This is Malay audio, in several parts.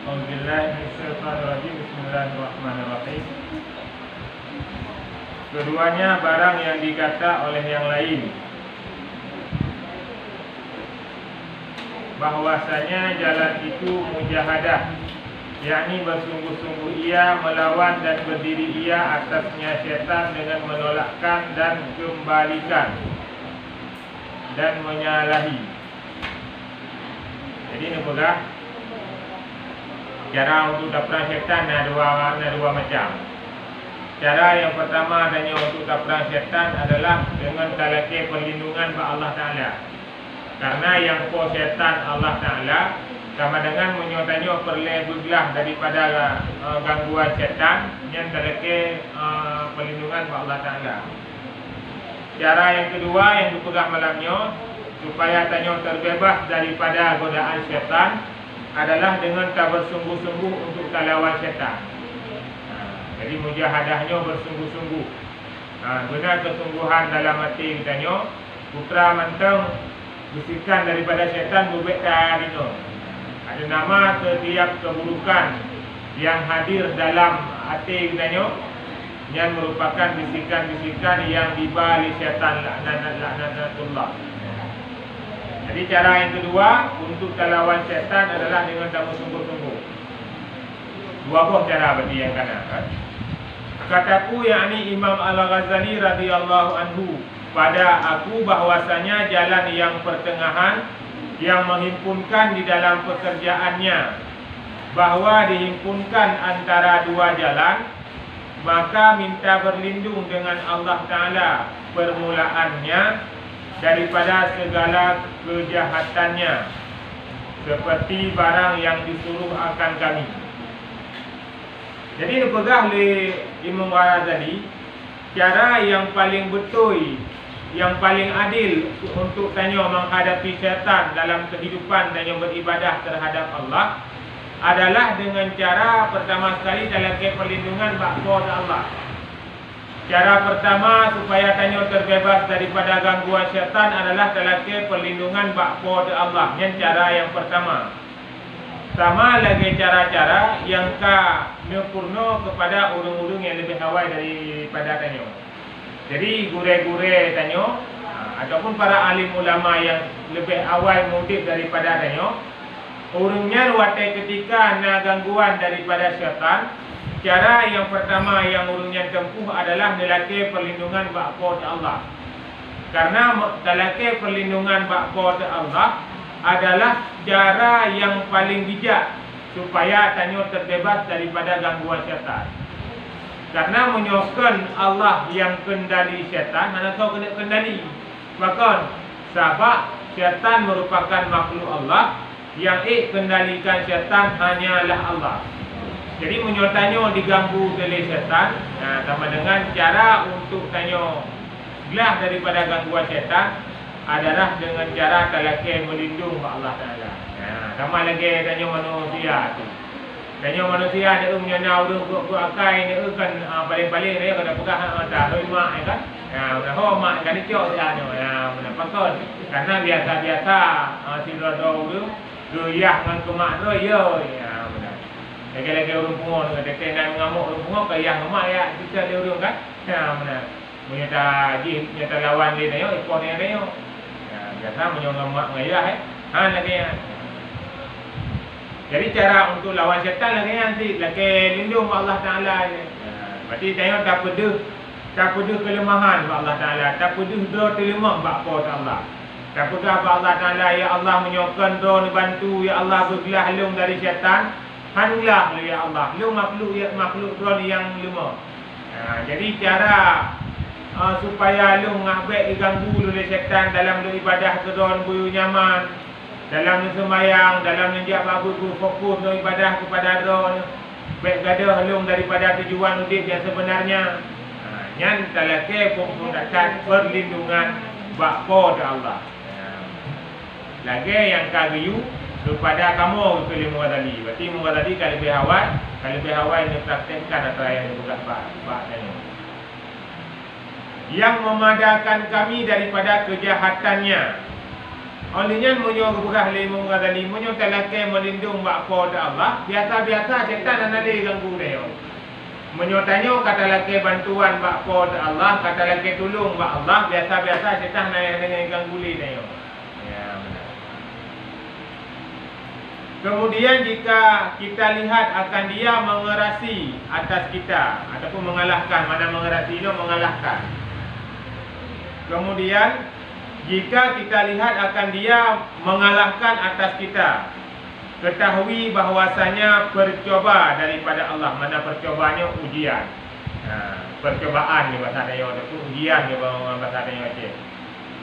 Bismillahirrahmanirrahim. Keduanya barang yang dikata oleh yang lain, bahwasanya jalan itu mujahadah, yakni bersungguh-sungguh ia melawan dan berdiri ia atasnya syaitan dengan menolakkan dan kembalikan dan menyalahi. Jadi ini pegah cara untuk dapran syaitan ada dua macam. Cara yang pertama adanya untuk dapran syaitan adalah dengan talaqi perlindungan kepada Allah Ta'ala. Karena yang po syaitan Allah Ta'ala sama dengan menyotanya perlindungan daripada gangguan syaitan yang talaqi perlindungan kepada Allah Ta'ala. Cara yang kedua yang dipegang malamnya supaya tanya terbebas daripada godaan syaitan adalah dengan tak bersungguh-sungguh untuk lawan syaitan. Jadi mujahadahnya bersungguh-sungguh. Benar kesungguhan dalam hati kitanya. Putra manteng bisikan daripada syaitan bubek tarino. Ada nama setiap keburukan yang hadir dalam hati kitanya yang merupakan bisikan-bisikan yang dibalik syaitan laknatullah. Jadi cara yang kedua untuk lawan syaitan adalah dengan tak bersungguh-sungguh. Dua buah cara berarti yang kanan kan? Kataku yakni Imam Al-Ghazali radhiyallahu anhu pada aku bahwasanya jalan yang pertengahan yang menghimpunkan di dalam pekerjaannya, bahwa dihimpunkan antara dua jalan, maka minta berlindung dengan Allah Ta'ala permulaannya daripada segala kejahatannya, seperti barang yang disuruh akan kami. Jadi dipegang oleh Imam Ghazali cara yang paling betul, yang paling adil untuk tanya menghadapi syaitan dalam kehidupan dan yang beribadah terhadap Allah adalah dengan cara pertama sekali dalam perlindungan kepada Allah. Cara pertama supaya tanya terbebas daripada gangguan syaitan adalah dalam perlindungan kepada Allah. Yang cara yang pertama. Sama lagi cara-cara yang nyempurna kepada urung-urung yang lebih awal daripada tanya. Jadi gure-gure tanya ataupun para alim ulama yang lebih awal mudik daripada tanya, urungnya watai ketika na gangguan daripada syaitan. Cara yang pertama yang urungnya tempuh adalah melaki perlindungan kepada Allah. Karena melaki perlindungan kepada Allah adalah cara yang paling bijak supaya tanya terbebas daripada gangguan syaitan. Karena menyokong Allah yang kendali syaitan, mana tahu kena kendali. Bahkan sebab syaitan merupakan makhluk Allah, yang kendalikan syaitan hanyalah Allah. Jadi menyotanya diganggu oleh syaitan, sama dengan cara untuk tanya gelah daripada gangguan syaitan adalah dengan cara talaqi melindung Allah Ta'ala. Sama lagi tanya manusia tu. Tanya manusia dia menyana urung akai dia kan paling-paling dia kena pegang tak mak kan. Dah mak kan tiok dia mana pakon. Karena biasa-biasa si rodo tu goyah dengan kemak tu yo. Lagi-lagi urung pungon dengan dekat mengamuk urung pungon kayah mak ya kita dia urung kan. Mana menyata jin menyata lawan dia yo ikon dia yo. Biasa menyongong mak ngayah lagi. Jadi cara untuk lawan syaitan lagi nanti lagi lindung Allah Ta'ala. Berarti tengok tak pedih kelemahan Allah Ta'ala, tak pedih doa terlemah kepada Allah. Tak pedih Allah Ta'ala, ya Allah menyokong doa bantu, ya Allah bergelah lung dari syaitan. Hanlah ya Allah, lung makhluk doa yang lemah. Jadi cara supaya lung ngabek diganggu oleh syaitan dalam beribadah ke doa buyu nyaman. Dalam sembahyang, dalam menjak babu fokus ibadah kepada Allah, baik gadah halung daripada tujuan udik yang sebenarnya. Yang talaqi menggunakan perlindungan kepada Allah. Lagi yang kagiu kepada kamu Imam Ghazali. Berarti Imam Ghazali kalau lebih awal ini praktekkan atau yang dibuka bahasanya. Yang memadakan kami daripada kejahatannya. Olehnya munyo berah lima kali munyo talakai melindung bakpo ta Allah. Biasa-biasa syaitan ana le ganggu dia. Munyo tanyo kata laki bantuan bakpo ta Allah, kata laki tolong bak Allah, biasa-biasa syaitan ana dengan ganggu dia. Ya benar. Kemudian jika kita lihat akan dia mengerasi atas kita ataupun mengalahkan, mana mengerasi itu mengalahkan. Kemudian jika kita lihat akan dia mengalahkan atas kita, ketahui bahwasanya percoba daripada Allah. Mana percobanya ujian. Percobaan ni bahasa dia itu ujian ni bahasa dia itu.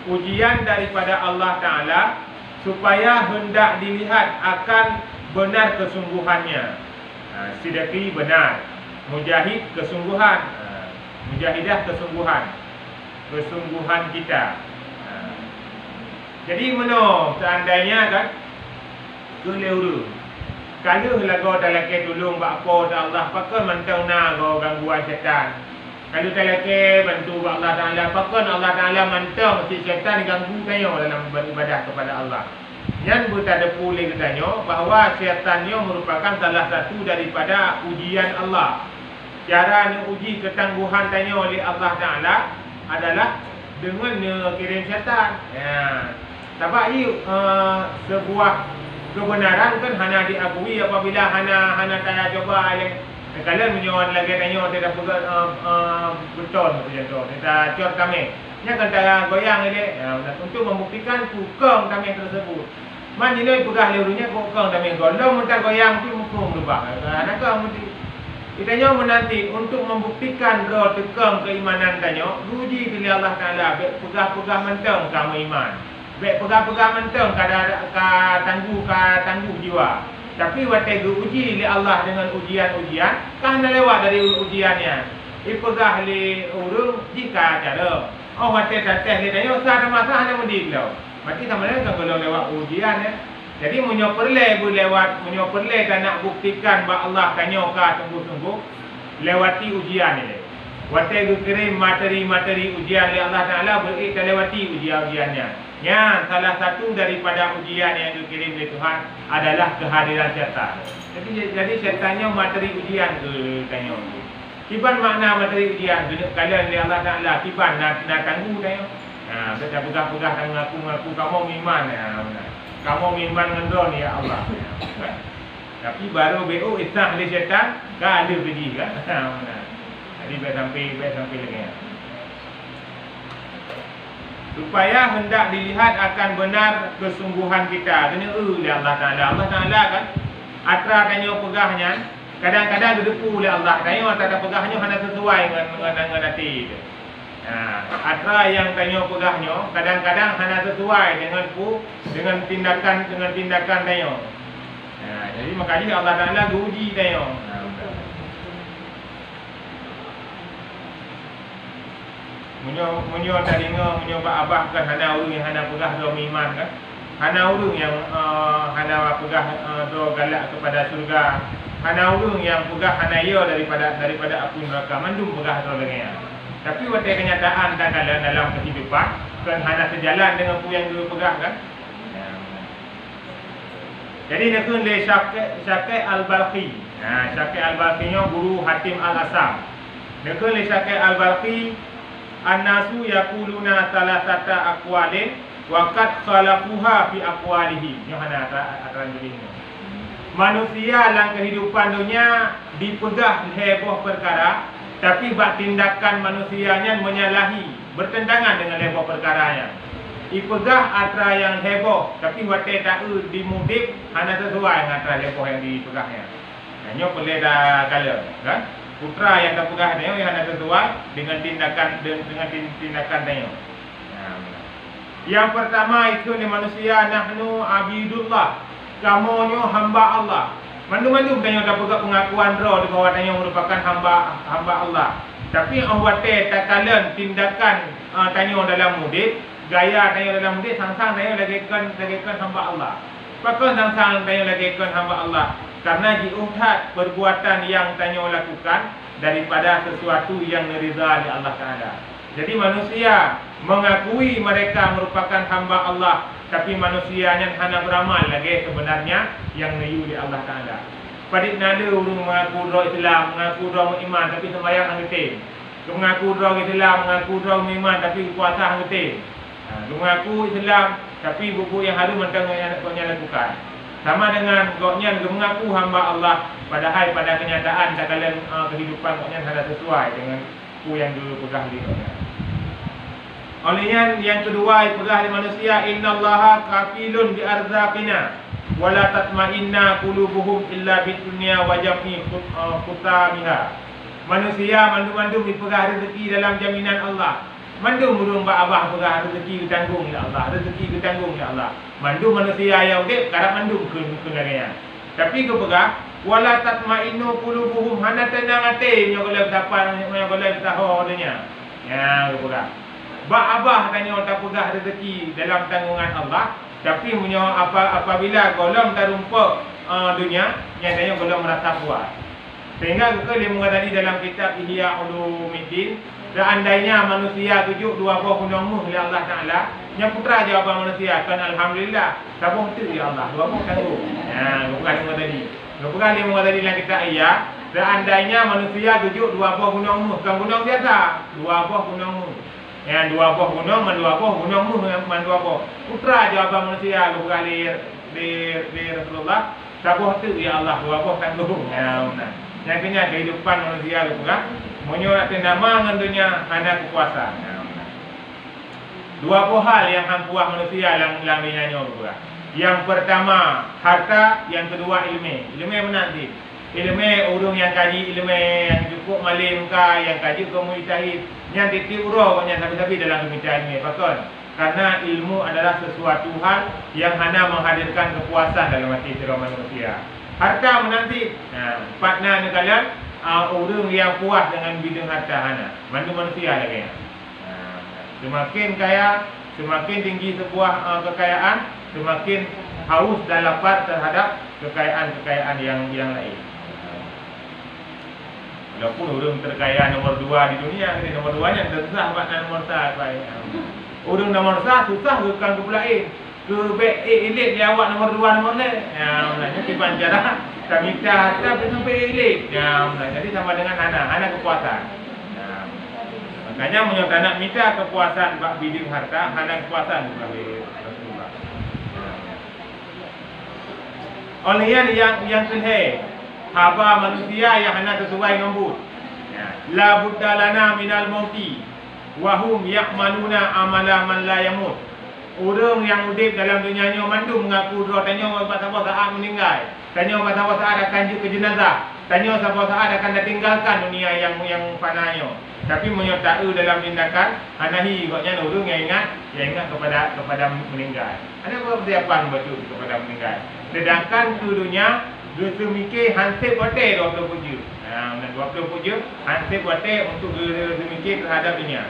Ujian daripada Allah Taala supaya hendak dilihat akan benar kesungguhannya. Sidqi benar, mujahid kesungguhan, mujahidah kesungguhan kita. Jadi seandainya kan kelewuru kalau lagu talake tolong bakpo ta Allah pakon mantau na go gangguan syaitan. Kalau talake bantu Allah Taala pakon Allah Taala mantau si syaitan ganggu tayo dalam beribadah kepada Allah. Yang buta depu le katanya bahawa syaitannya merupakan salah satu daripada ujian Allah. Cara ni uji ketangguhan tayo oleh Allah Taala adalah dengan kirim syaitan. Ya. Sebab sebuah kebenaran kan hanya diakui apabila hanya tanya coba yang kalian menyoal lagi tanya tidak betul macam tu. Kita cor kami. Nya kan tanya goyang ini untuk membuktikan kukang kami tersebut. Man ini pegah lerunya kukang kami golong minta goyang tu mukum lupa. Karena kau mesti kitanya menanti untuk membuktikan roh tekang keimanan tanya uji oleh Allah Taala pegah-pegah mentang kamu iman. Baik pegang-pegang mentang ka tangguh jiwa. Tapi waktu uji oleh Allah dengan ujian-ujian, kan lewat dari ujiannya. Ipegah le urung jika cara. Oh waktu tateh le tanya sah masa hanya mendilau. Mati sama dengan kalau lewat ujian ya. Jadi munyo perle kan nak buktikan bahawa Allah tanya ka sungguh-sungguh lewati ujian ni. Waktu kirim materi-materi ujian oleh Allah Taala berikut lewati ujian-ujiannya. Yang salah satu daripada ujian yang dikirim oleh Tuhan adalah kehadiran syaitan. Jadi syaitannya materi ujian ke tanya. Kiban makna materi ujian kalian oleh Allah Taala kiban nak tangguh tanya. Kita pegah-pegah dan mengaku kamu iman ya. Kamu iman dengan ni ya Allah. Tapi baru BO isah oleh syaitan kan ada pergi kan. Jadi sampai lagi. Supaya hendak dilihat akan benar kesungguhan kita. Kena oleh Allah Taala. Allah Taala kan atra tanya pegahnya, kadang-kadang didepu oleh Allah. Tanya tak ada pegahnya hanya sesuai dengan hati. Atra yang tanya pegahnya, kadang-kadang hanya sesuai dengan tindakan tanya. Jadi makanya Allah Taala uji tanya. Munyo tak dengar munyo bak abah kan hana urang yang hana pegah do iman kan. Hana urang yang hana pegah do galak kepada surga. Hana urang yang pegah hana ya daripada api neraka. Mandum pegah do dengan. Tapi waktu kenyataan dan dalam kehidupan kan hana sejalan dengan apa yang dia pegah kan. Jadi nakun le Syaqi Al-Balqi. Syaqi Al-Balqi nya guru Hatim Al-Asam. Nakun le Syaqi Al-Balqi an-nasu yaquluna salasata aqwalin wa qad khalafuha fi aqwalihi. Yohana aturan ini. Manusia dalam kehidupan dunia dipegah heboh perkara, tapi bak tindakan manusianya menyalahi, bertentangan dengan heboh perkaranya. Ipegah atra yang heboh, tapi waktu tak dimudip hanya sesuai dengan atra heboh yang dipegahnya. Hanya boleh dah kala, kan? Putra yang tak pegah dia yang ada sesuai dengan tindakan dia. Yang pertama itu ni manusia nahnu abidullah. Kamu nyo hamba Allah. Mandu-mandu tanya tak pegah pengakuan roh di bawah tanya merupakan hamba Allah. Tapi awate tak kalian tindakan tanya dalam mudid, gaya tanya dalam mudid sang-sang tanya lagikan hamba Allah. Pakon sang-sang tanya lagikan hamba Allah. Karena diuhat perbuatan yang tanya lakukan daripada sesuatu yang neriza oleh Allah Taala. Jadi manusia mengakui mereka merupakan hamba Allah tapi manusianya hana beramal lagi sebenarnya yang nayu di Allah Taala. Padik nada urung mengaku roh Islam, mengaku roh iman tapi sembahyang anggetin. Mengaku roh Islam, mengaku roh iman tapi puasa anggetin. Mengaku Islam tapi buku yang harus mentang yang lakukan. Sama dengan koknya mengaku hamba Allah, padahal pada kenyataan tak kalian kehidupan koknya tidak sesuai dengan ku yang dulu pegah di dunia. Olehnya yang kedua pegah di manusia, innallaha kafilun bi arzaqina wala tatma'inna qulubuhum illa bidunya wa jam'i qutamiha. Manusia mandum-mandum dipegah rezeki dalam jaminan Allah. Mandum burung abah pegah rezeki ditanggung ya Allah, rezeki ditanggung ya Allah. Mandum manusia yang udip karap mandum ke negara. Tapi ke pegah wala tatma'innu qulubuhum, hana tenang hati nya kalau dapat nya kalau tahu adanya. Ya ke pegah. Ba abah tanya tak pegah rezeki dalam tanggungan Allah, tapi punya apabila golong terumpa dunia, nyatanya golong merasa puas. Sehingga dia mengatakan dalam kitab Ihya Ulumuddin, seandainya manusia tujuk dua buah gunungmu oleh Allah Ta'ala, yang putra jawaban manusia kan alhamdulillah, sabung tu ya Allah, dua buah tangguh. Ya, bukan yang tadi. Bukan yang tadi dalam kitab Ihya, seandainya manusia tujuk dua buah gunungmu, bukan gunung biasa, dua buah gunungmu. Ya, dua buah gunung, dua buah gunungmu, dua buah. Putra jawaban manusia, bukan di Rasulullah, sabung tu ya Allah, dua buah tangguh. Ya, benar. Yang kena kehidupan manusia bukan menyurat nama dengan dunia hanya kekuasaan. Dua hal yang hampuah manusia yang dinyanyo bukan. Yang pertama harta, yang kedua ilmu. Ilmu menanti. Ilmu urung yang kaji, ilmu yang cukup malim ka, yang kaji komunitas yang ditiuro banyak tapi dalam komunitas ini. Pakon. Karena ilmu adalah sesuatu hal yang hanya menghadirkan kepuasan dalam hati seorang manusia. Harta menanti, partner ni kalian orang yang puas dengan bidang harta hana. Mandu manusia lagi. Semakin kaya, semakin tinggi sebuah kekayaan, semakin haus dan lapar terhadap kekayaan-kekayaan yang lain. Walaupun orang terkaya nomor 2 di dunia, nomor 2-nya susah partner nomor 1. Orang nomor 1 susah bukan kepulain. Ke elit dia awak nomor 2 nomor lain. Ya, maknanya tiban cara kami tak sampai elit. Ya, jadi sama dengan anak kekuasaan. Ya, makanya menyatakan anak minta kepuasan bak bidang harta, anak kekuasaan bagi Rasulullah. Oleh yang kelih, haba manusia yang hanya sesuai ngembut. Ya, la budda lana minal mauti wa hum ya'maluna amala man la yamut. Orang yang udip dalam dunia ni mandu mengaku roh, tanya siapa saat meninggal, tanya siapa saat akan ke jenazah, tanya siapa saat akan tinggalkan dunia yang fananya. Tapi menyertai dalam tindakan anahi koknya orang yang ingat kepada meninggal. Ada apa persiapan betul kepada meninggal. Sedangkan dunia dia mikir hansip hotel 20 puja. Nah, 20 puja hansip hotel untuk dia mikir terhadap dunia.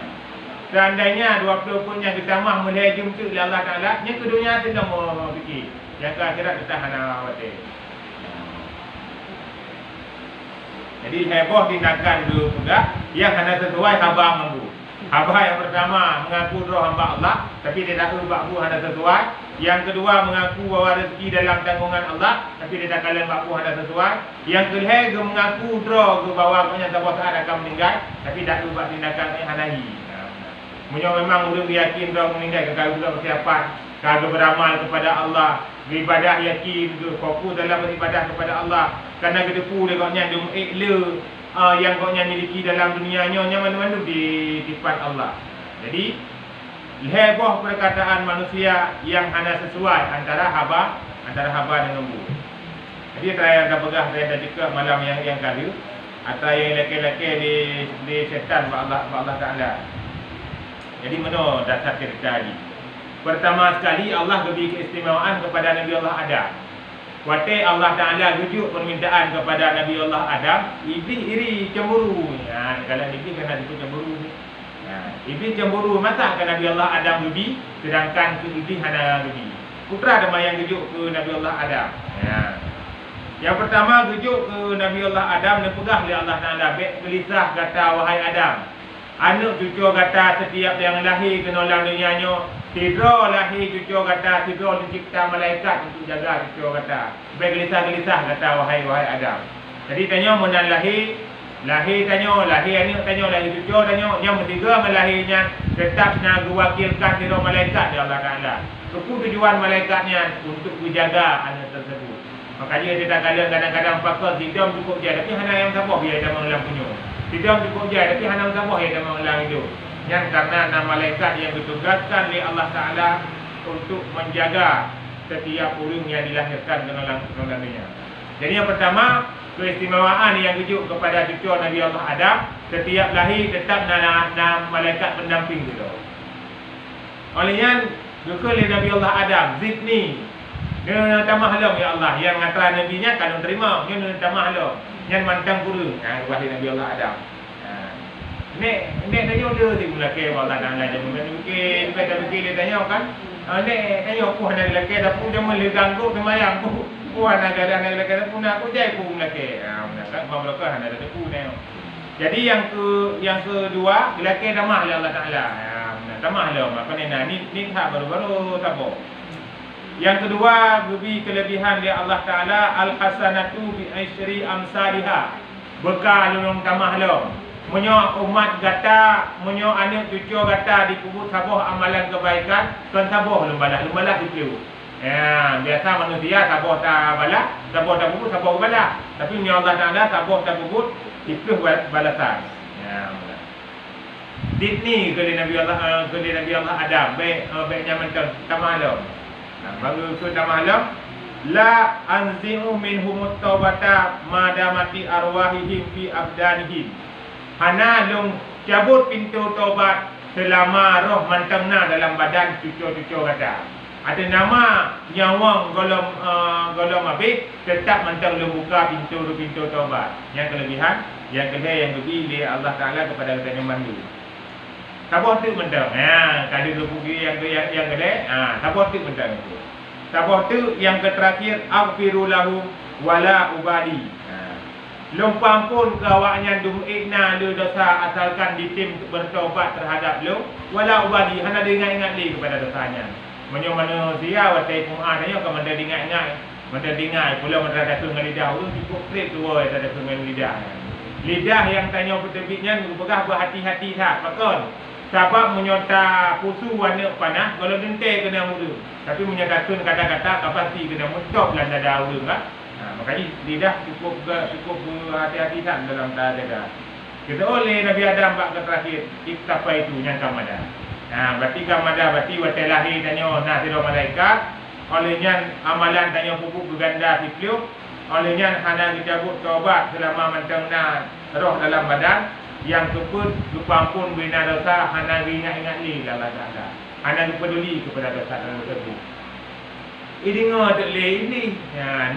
Seandainya 20 pun yang ditambah mulai jumpa oleh Allah Ta'ala, yang ke dunia sedang mau fikir, yang ke akhirat kita hana khawatir. Jadi heboh tindakan dulu juga yang hana sesuai haba mampu. Haba yang pertama mengaku roh hamba Allah, tapi dia tak tahu bakbu hana sesuai. Yang kedua mengaku bahawa rezeki dalam tanggungan Allah, tapi dia tak kalian bakbu hana sesuai. Yang ketiga mengaku roh bahawa siapa saat akan meninggal, tapi tak tahu bak tindakan hanahi. Memang orang yakin orang meninggal, kalau juga persiapan, kalau beramal kepada Allah, beribadah yakin, fokus dalam beribadah kepada Allah. Kerana kedepu dia koknya dia yang koknya miliki dalam dunianya, mana-mana di depan Allah. Jadi heboh perkataan manusia yang hanya sesuai antara haba dengan bu. Jadi saya dah pegah, saya dah cakap malam yang kali, atau yang lelaki-lelaki di setan Allah Ta'ala. Jadi mana dasar cerita ni? Pertama sekali Allah beri keistimewaan kepada Nabi Allah Adam. Waktu Allah Ta'ala rujuk permintaan kepada Nabi Allah Adam, iblis iri cemburu. Ya, kalau iblis kena disebut cemburu. Ya, iblis cemburu masa ke Nabi Allah Adam lebih, sedangkan ke iblis hanya lebih. Putra ada yang rujuk ke Nabi Allah Adam. Ya. Yang pertama rujuk ke Nabi Allah Adam dan pegah oleh Allah Ta'ala. Bek gelisah kata wahai Adam. Anak cucu kata setiap yang lahir kena dalam dunianya. Tidur lahir cucu kata, tidur dicipta malaikat untuk jaga cucu kata. Bergelisah-gelisah kata wahai Adam. Jadi tanya menan lahir tanya, lahir anak tanya, lahir cucu tanya. Yang ketiga melahirnya tetap nak diwakilkan tidur malaikat ya Allah Ta'ala. Tujuan malaikatnya untuk menjaga anak tersebut. Makanya kita kadang-kadang pakar tidak cukup je, tapi hana yang sabah dia ada mengulang punya. Tidak cukup je, tapi hana yang sabah dia ada mengulang itu. Yang karena nama malaikat yang ditugaskan oleh Allah Ta'ala untuk menjaga setiap orang yang dilahirkan ke dalam dunia. Jadi yang pertama, keistimewaan yang tuju kepada cucu Nabi Allah Adam, setiap lahir tetap nama malaikat pendamping itu. Olehnya, juga oleh Nabi Allah Adam, zidni. Dia tambah halam ya Allah. Yang ngatra Nabi-nya kalau terima, dia tambah halam. Yang mantang kurung. Wahai Nabi Allah Adam. Nek tanya dia si mulai Allah Ta'ala je mungkin kita fikir dia tanya kan. Nek tanya aku hendak lelaki tapi dia boleh ganggu semayang aku. Aku hendak ada lelaki tapi aku jai aku lelaki. Kan mereka hendak ada aku ni. Jadi yang kedua lelaki ramah oleh Allah Ta'ala. Ramah lah apa ni hak baru-baru tabuk. Yang kedua lebih kelebihan dia Allah Ta'ala al-hasanatu bi asyri amsalha. Bekal ulung tamah lah. Menyo umat gata, menyo anak cucu gata dikubur sabah amalan kebaikan, kan sabah lembalah dipiu. Ya, biasa manusia sabah tak balas, sabah tak bubur, sabah balas. Tapi ni Allah Taala sabah tak bubur, dipiu balasan. Ya. Ditni ke Nabi Allah Adam, baiknya mentang tamalam. Baru tu tamalam la anzi'u minhum at-taubata ma damati arwahihim fi abdanihim. Hana long cabut pintu taubat selama roh mantengna dalam badan cucu-cucu kata. Ada nama nyawang golong habis tetap manteng long buka pintu taubat. Yang kelebihan, yang kedua yang lebih oleh Allah Taala kepada kita yang mandu. Tabah tu manteng. Kalau lu pergi yang kedua, tabah tu manteng itu. Tabah tu yang terakhir aghfiru lahu wala ubali. Lumpang pun kawaknya dumikna lu dosa asalkan ditim bertobat terhadap lu wala ubadi hana ingat-ingat li kepada dosanya. Menyo manusia watai kumah tanya ke menda ingat pula menda datang dengan lidah cukup trip dua ada dengan lidah yang tanya betebitnya berpegah berhati-hati tak pakon sebab menyota pusu warna panah kalau dente kena mudu tapi menyatakan kata-kata kapasi kena muncop lan dada urang kan. Makanya lidah cukup berhati-hati kan dalam dada. Kita oleh Nabi Adam bak terakhir iktafa itu yang kamada. Berarti kamada berarti watai lahir tanya nasiro malaikat. Olehnya amalan tanya pupuk berganda sipliuk. Olehnya hana dicabut taubat selama mentengna roh dalam badan. Yang keput lupa ampun bina dosa hana ingat-ingat li Allah Ta'ala. Hana peduli kepada dosa tersebut. Ini ngotot le ini.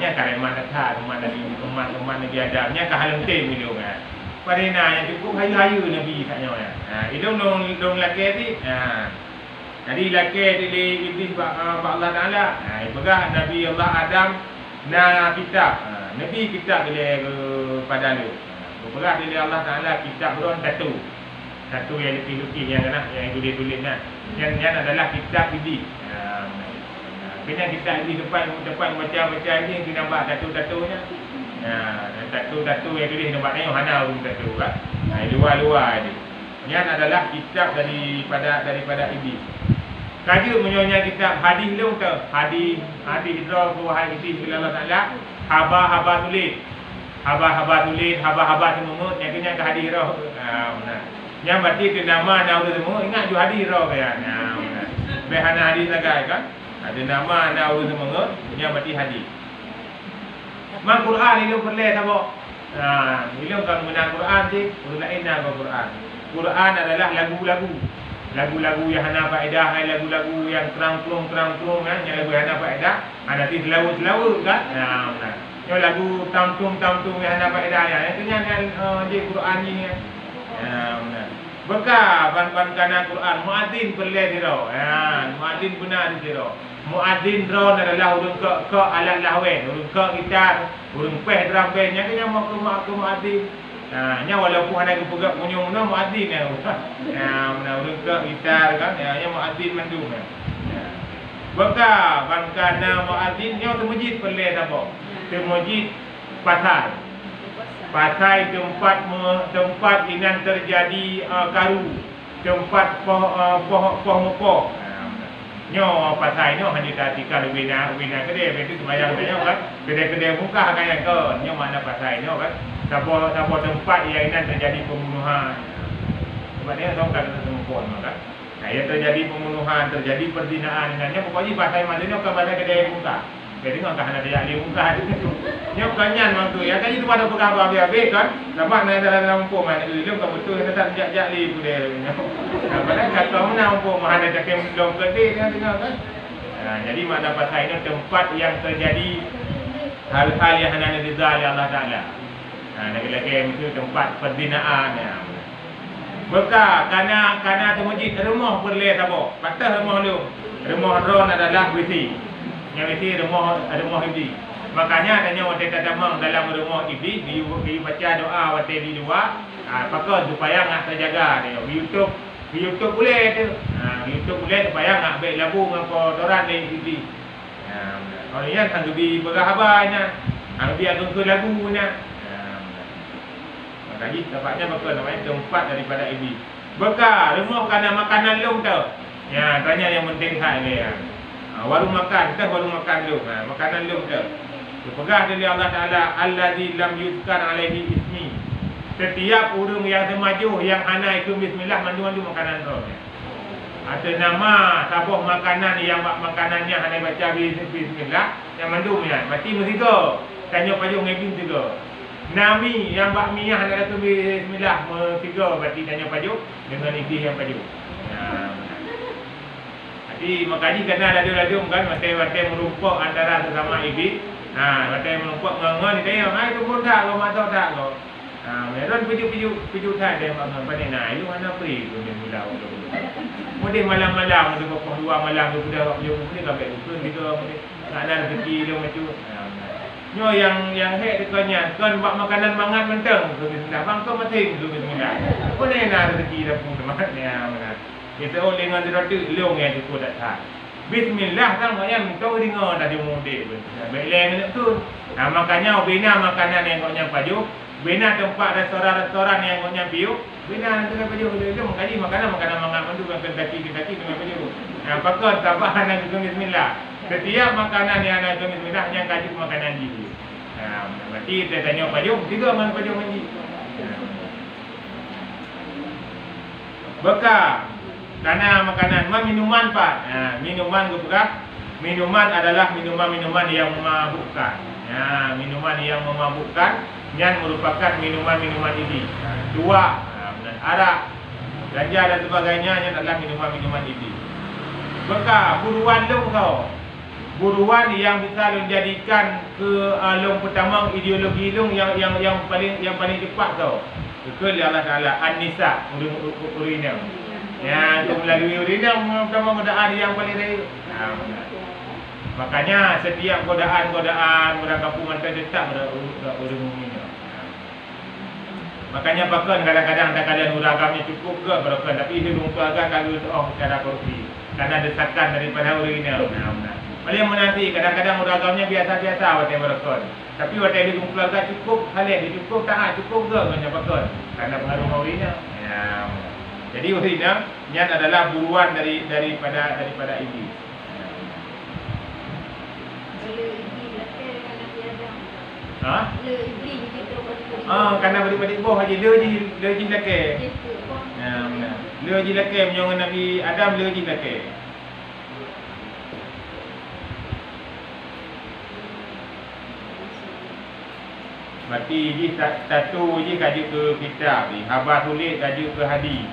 Nya kalau mana tak mana di umat Nabi Adam nya kahalang tem itu kan. Padina yang cukup hayu-hayu Nabi katnya ya. Itu dong laki ni. Jadi laki di iblis Allah Taala. Pegah Nabi Allah Adam na kitab. Nabi kitab dia pada lu. Pegah dari Allah Taala kitab beron satu. Satu yang lukis yang kena yang tulis nah. Yang adalah kitab iblis. Kena kita di depan baca ini kita nampak satu-satunya. Satu-satu yang tulis nampak tengok hana pun satu kan. Luar-luar ni. Yang adalah kitab daripada iblis. Kaji menyonya kitab hadis lu tu. Hadis idra wahai iblis bila Allah Taala haba tulis. Haba semua yang kena ke hadis roh. Yang berarti tu nama semua ingat ju hadis roh kan. Behana hadis agak kan. Ada nama anak urus semangat yang berarti hadis. Mak Quran ini perle tak bo. Ini kalau menang Quran sih, urus lain nak Quran. Quran adalah lagu-lagu yang hana faedah, lagu-lagu yang terang-terung kan, yang lagu yang hana faedah, nanti selawu kan. Yang lagu tamtum yang hana faedah yang itu di Quran ni. Bekah ban kana Quran muadzin perle diro. Muadzin benar diro. Muadzin drone adalah urung ke alat lahwen, urung ke gitar, urung peh drum bandnya kena mau ke muadzin. Nya walaupun ada kepegak punya mana muadzin ya. Mana urang gitar kan nya muadzin mandu. Baka bangkana muadzin nya tu masjid pelai apa? Tu masjid pasar. Pasai tempat inan terjadi karu, tempat poh mepok. Nyo pasai nyo hanya tatikan bina kedai begitu sembahyang tanya kan. Kedai-kedai muka kan yang ke nyo mana pasai nyo kan. Siapa tempat yang inan terjadi pembunuhan. Sebab dia tahu kan semua kan. Nah, yang terjadi pembunuhan, terjadi perzinaan dengannya pokoknya pasai mana nyo ke pasai kedai muka. Jadi ngah kan ada yang muka itu. Nyo kanyan waktu ya kan itu pada pegang habis kan. Lepas naik dalam kampung mana ilmu kan betul kena tak jak li pun dia. Nah, padahal kata mana kampung mana ada kem dom kedai dia tengok kan. Nah, jadi mana pasai itu tempat yang terjadi hal-hal yang hanya diridai Allah Taala. Nah, lagi-lagi itu tempat perzinaan ya. Beka karena tu masjid rumah perle tabo. Patah rumah lu. Rumah ron adalah WC. Yang WC rumah iblis. Makanya adanya waktu tadamang dalam rumah iblis di baca doa waktu di luar. Pakai supaya ngah terjaga dia. YouTube boleh tu. YouTube boleh supaya ngah baik labu ngapa doran ni iblis. Kalau yang tangguh bi berhabarnya. Bi agung ke lagunya. Jadi tempatnya bakal namanya tempat daripada iblis. Beka rumah kerana makanan lu tu. Ya, tanya yang penting hak ni ya. Warung makan, warung makan lu. Makanan lu tu. Pegah dari Allah Taala, allazi lam yuzkar alaihi ismi. Setiap urang yang semaju yang ana ikut bismillah mandu makanan tu. Ada nama sabuh makanan yang makanannya hanya baca bismillah, yang mandu ya. Mati mesti go. Tanya payung ngibin juga. Nami yang bakmi yang ada tu bismillah tiga berarti tanya paju dengan iblis yang paju. Jadi makanya kena ada kan mati merumpuk antara sesama iblis. Mati merumpuk ngangan dia ai tu pun tak kau mata tak kau. Meron piju tak dia apa ni itu mana free tu bismillah. Mudi malam-malam tu pukul 2 malam tu sudah paju ni sampai usun gitu nak ada rezeki dia macam nyo yang hek dekanya kan buat makanan mangan menteng tu bismillah bang kau mati tu bismillah boleh nak rezeki dah pun teman ya mana kita oleh dengan diroti leong yang tu dah tak bismillah kan maknya minta dengar dah dia mudik baik lain tu makanya bina makanan yang kau nyampa ju bina tempat restoran yang kau nyampi ju bina dengan paju dia makanya makanan mangan tu kan kaki dengan paju apakah tambahan dengan bismillah. Setiap makanan yang ada bismillah yang kaji makanan gizi. Berarti kita tanya paju, tiga mana paju mandi. Beka karena makanan, minuman pak. Minuman kebuka. Minuman adalah minuman yang memabukkan. Minuman yang memabukkan yang merupakan minuman ini. Dua, arak, ganja dan sebagainya yang adalah minuman ini. Beka buruan lu kau. Buruan yang bisa menjadikan ke long pertama ideologi long yang paling cepat tau. Betul Allah Taala An-Nisa urinam. Ya, tu melalui urinam pertama godaan yang paling raya. Makanya setiap godaan orang kampung mantan tetap urinam. Makanya bahkan kadang-kadang uragamnya cukup ke berapa tapi hidung tu agak kalau cara korupsi karena desakan daripada urinam. Boleh menanti kadang-kadang uragamnya biasa-biasa waktu berkon. Tapi waktu hidup keluarga cukup halih cukup tak cukup ke banyak berkon karena pengaruh urinnya. Jadi urinnya yang adalah buruan daripada iblis. Karena beri-beri boh aja dia ji lake. Dia ji lake menyong Nabi Adam dia ji lake. Berarti ji satu ji kaji ke kitab ni, khabar tulis kaji ke hadis,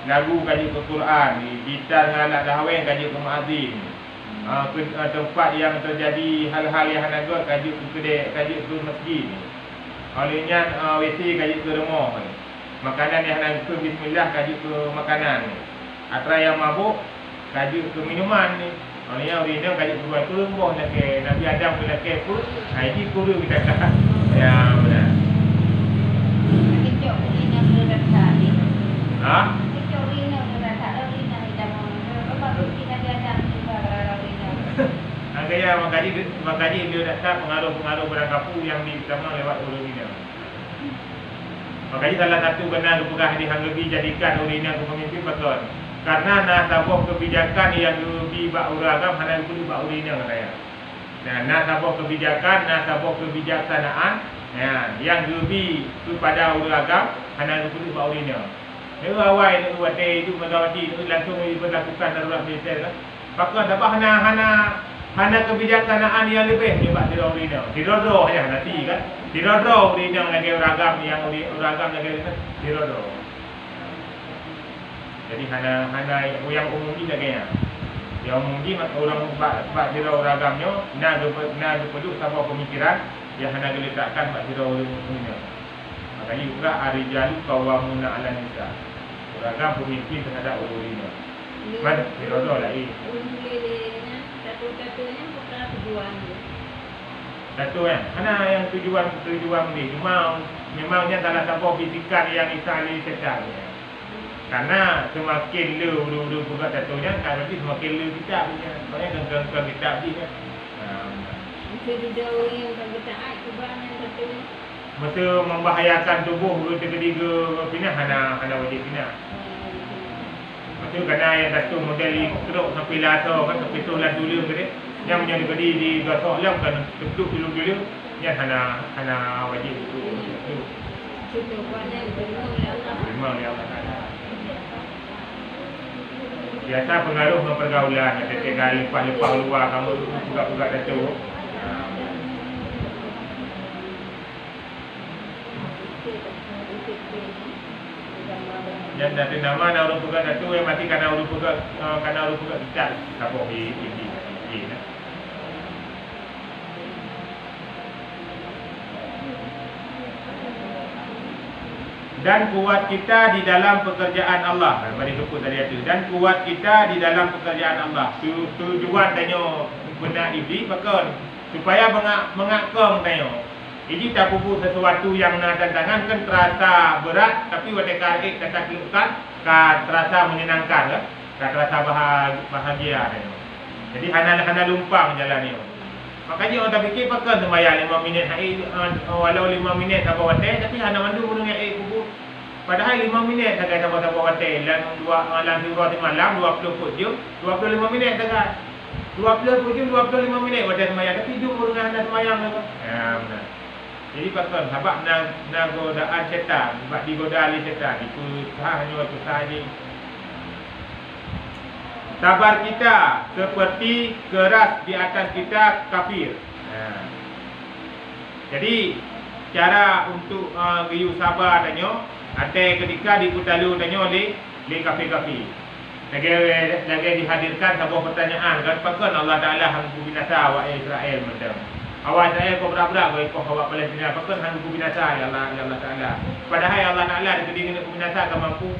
lagu kaji ke Quran, gitar ngalat dahwen kaji ke muazzin. Tempat yang terjadi hal-hal yang hanagot kaji ke kedai, kaji ke masjid. Olehnya WC kaji ke rumah. Makanan yang hanagot bismillah kaji ke makanan. Atra yang mabuk kaji ke minuman ni. Olehnya urina kaji ke buat turun nak ke Nabi Adam nak ke pun, ini guru kita kata. Ya benar. makanya dia datang pengaruh-pengaruh barang kapu yang ditama lewat urina. Makanya salah satu benar pegah di hanggebi jadikan urina ke pemimpin betul. Karena nak sabuh kebijakan yang lebih bak uragam hanya perlu bak urina katanya. Nah, nak sabuh kebijakan, nak sabuh kebijaksanaan, ya, yang lebih kepada uragam hanya perlu bak urina. Nếu awal nak buat itu megawati itu langsung diberlakukan darurat militer kan. Maka dapat hana kebijaksanaan yang lebih ni bak tidak urina. Dirodo aja nanti kan. Dirodo urina lagi uragam yang uragam lagi dirodo. Jadi hana yang umum ni lagi ya. Yang umum ni orang bak tidak uragamnya nak perlu sabar pemikiran yang hana diletakkan bak tidak urina. Makanya juga arijalu qawwamuna 'alan nisa. Uragam pemimpin terhadap urina. Mana dirodo lagi. Satu-satunya bukan tujuan dia. Satu kan. Mana yang tujuan ni cuma memangnya salah satu bisikan yang isali secara. Karena semakin lu buka satunya kan berarti semakin lu kita punya. Makanya kan kita ni kan. Mesti jauh yang kita cuba yang satunya. Mesti membahayakan tubuh lu ketiga pindah hana wajib pindah. Macam kena yang satu model keruk sampai lasa kan sampai tolan dulu ke dia. Yang menjadi berdiri di gosok lam kan duduk dulu yang hana wajib itu. Memang ya Allah. Biasa pengaruh pergaulan ketika lepas luar kamu buka datuk. Yang dari nama nak urut pegang datuk yang mati karena urut pegang kita sabar di nah. Dan kuat kita di dalam pekerjaan Allah. Mari sebut tadi itu. Dan kuat kita di dalam pekerjaan Allah. Tujuan tanya benar iblis bahkan supaya mengakam tanya. Ini tak pupuk sesuatu yang nak tantangan kan terasa berat tapi ketika kita lakukan kan terasa menyenangkan kan? Kan terasa bahagia tanya. Jadi hana lumpang jalan ni. Makanya orang tak fikir pakai sembahyang 5 minit walau 5 minit tak bawa teh tapi hana mandu menunggu kubur. Padahal 5 minit tak kata bawa teh lan 2 malam 20 jam 25 minit tak 20 jam 25 minit wadah sembahyang tapi jum menunggu hana sembahyang tu. Ya benar. Jadi pasal sebab nak godaan syaitan, sebab digoda oleh syaitan itu hanya itu sahaja. Sabar kita seperti keras di atas kita kafir. Jadi cara untuk giyu sabar tanya, ada ketika diputalu tanya oleh kafir-kafir. Lagi dihadirkan sebuah pertanyaan kan, apakah Allah Taala hang binasa awak Israel macam. Awak Israel kau berak-berak kau awak Palestina, apakah hang binasa ya Allah Taala. Padahal Allah Taala dikending binasa kan mampu.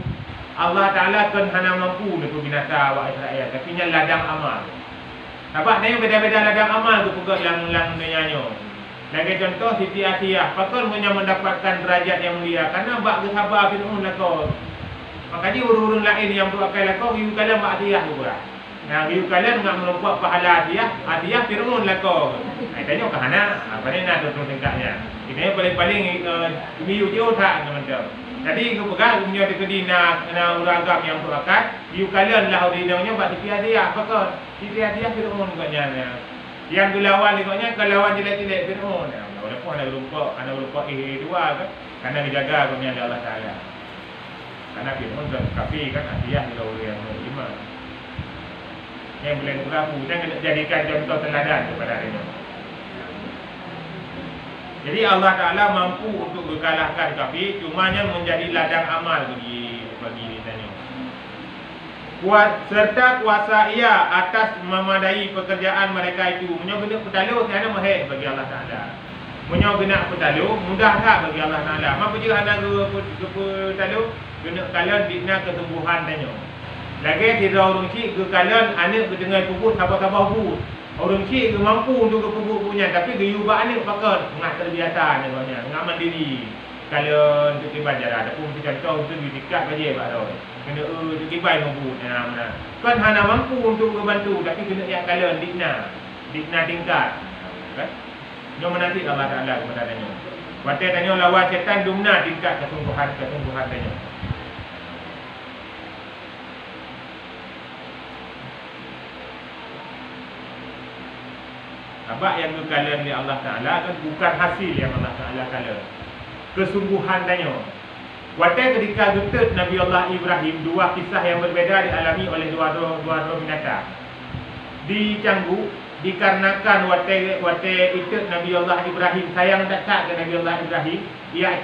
Allah Ta'ala kan hanya mampu untuk binasa awak Israel. Tapi nya ladang amal. Nampak ni beda-beda ladang amal tu pun yang nyanyo. Lagi contoh Siti Asiyah. Pakon punya mendapatkan derajat yang mulia. Karena bak kesabar Fir'aun lah kau. Makanya urun-urun lain yang berakai lah kau. Giyu kalian bak Asiyah tu pula. Nah, giyu kalian nak melompat pahala Asiyah. Asiyah Fir'aun lah kau. Tanya ke mana? Apa ni nak tutup tingkatnya. Ini paling-paling giyu dia tak macam. Jadi aku pegang punya dekedi nak uragam yang turakat, you kalian lah urinanya buat Siti Asiyah. Apakah Siti Asiyah Fir'aun katanya. Yang dilawan katanya kelawan jelek-jelek Fir'aun. Walaupun ada lupa dua kan. Karena dijaga katanya Allah Taala. Karena Fir'aun dan kafir kan Asiyah di luar yang beriman. Yang boleh berlaku dan jadikan contoh teladan kepada mereka. Jadi Allah Ta'ala mampu untuk mengalahkan kafir, cumanya menjadi ladang amal bagi ditanya. Serta kuasa ia atas memadai pekerjaan mereka itu. Menyogena petalu tiada mahir bagi Allah Ta'ala. Menyogena petalu mudah tak bagi Allah Ta'ala. Apa je anda ke petalu? Gena kalian dina kesembuhan tanya. Lagi tidak orang cik ke kalian anak kedengar kubur sabar-sabar kubur. Orang cik ke mampu untuk ke pupuk punya. Tapi ke yubak ni pakai tengah terbiasa ni katanya. Tengah mandiri. Kalau untuk kibai jarak. Adapun contoh untuk didikat saja Pak Doi. Kena untuk kibai mampu. Kan hana mampu untuk membantu. Tapi kena yang kalian dikna tingkat. kan. Nyo menanti Allah Taala kepada tanya. Waktu tanya lawan syaitan dumna tingkat kesungguhan tanya. Sebab yang kekalahan oleh Allah Ta'ala kan bukan hasil yang Allah Ta'ala kala. Kesungguhan tanya. Waktu ketika getut Nabi Allah Ibrahim, dua kisah yang berbeza dialami oleh dua binatang. Di Canggu, dikarenakan waktu itu Nabi Allah Ibrahim sayang tak ke Nabi Allah Ibrahim, ia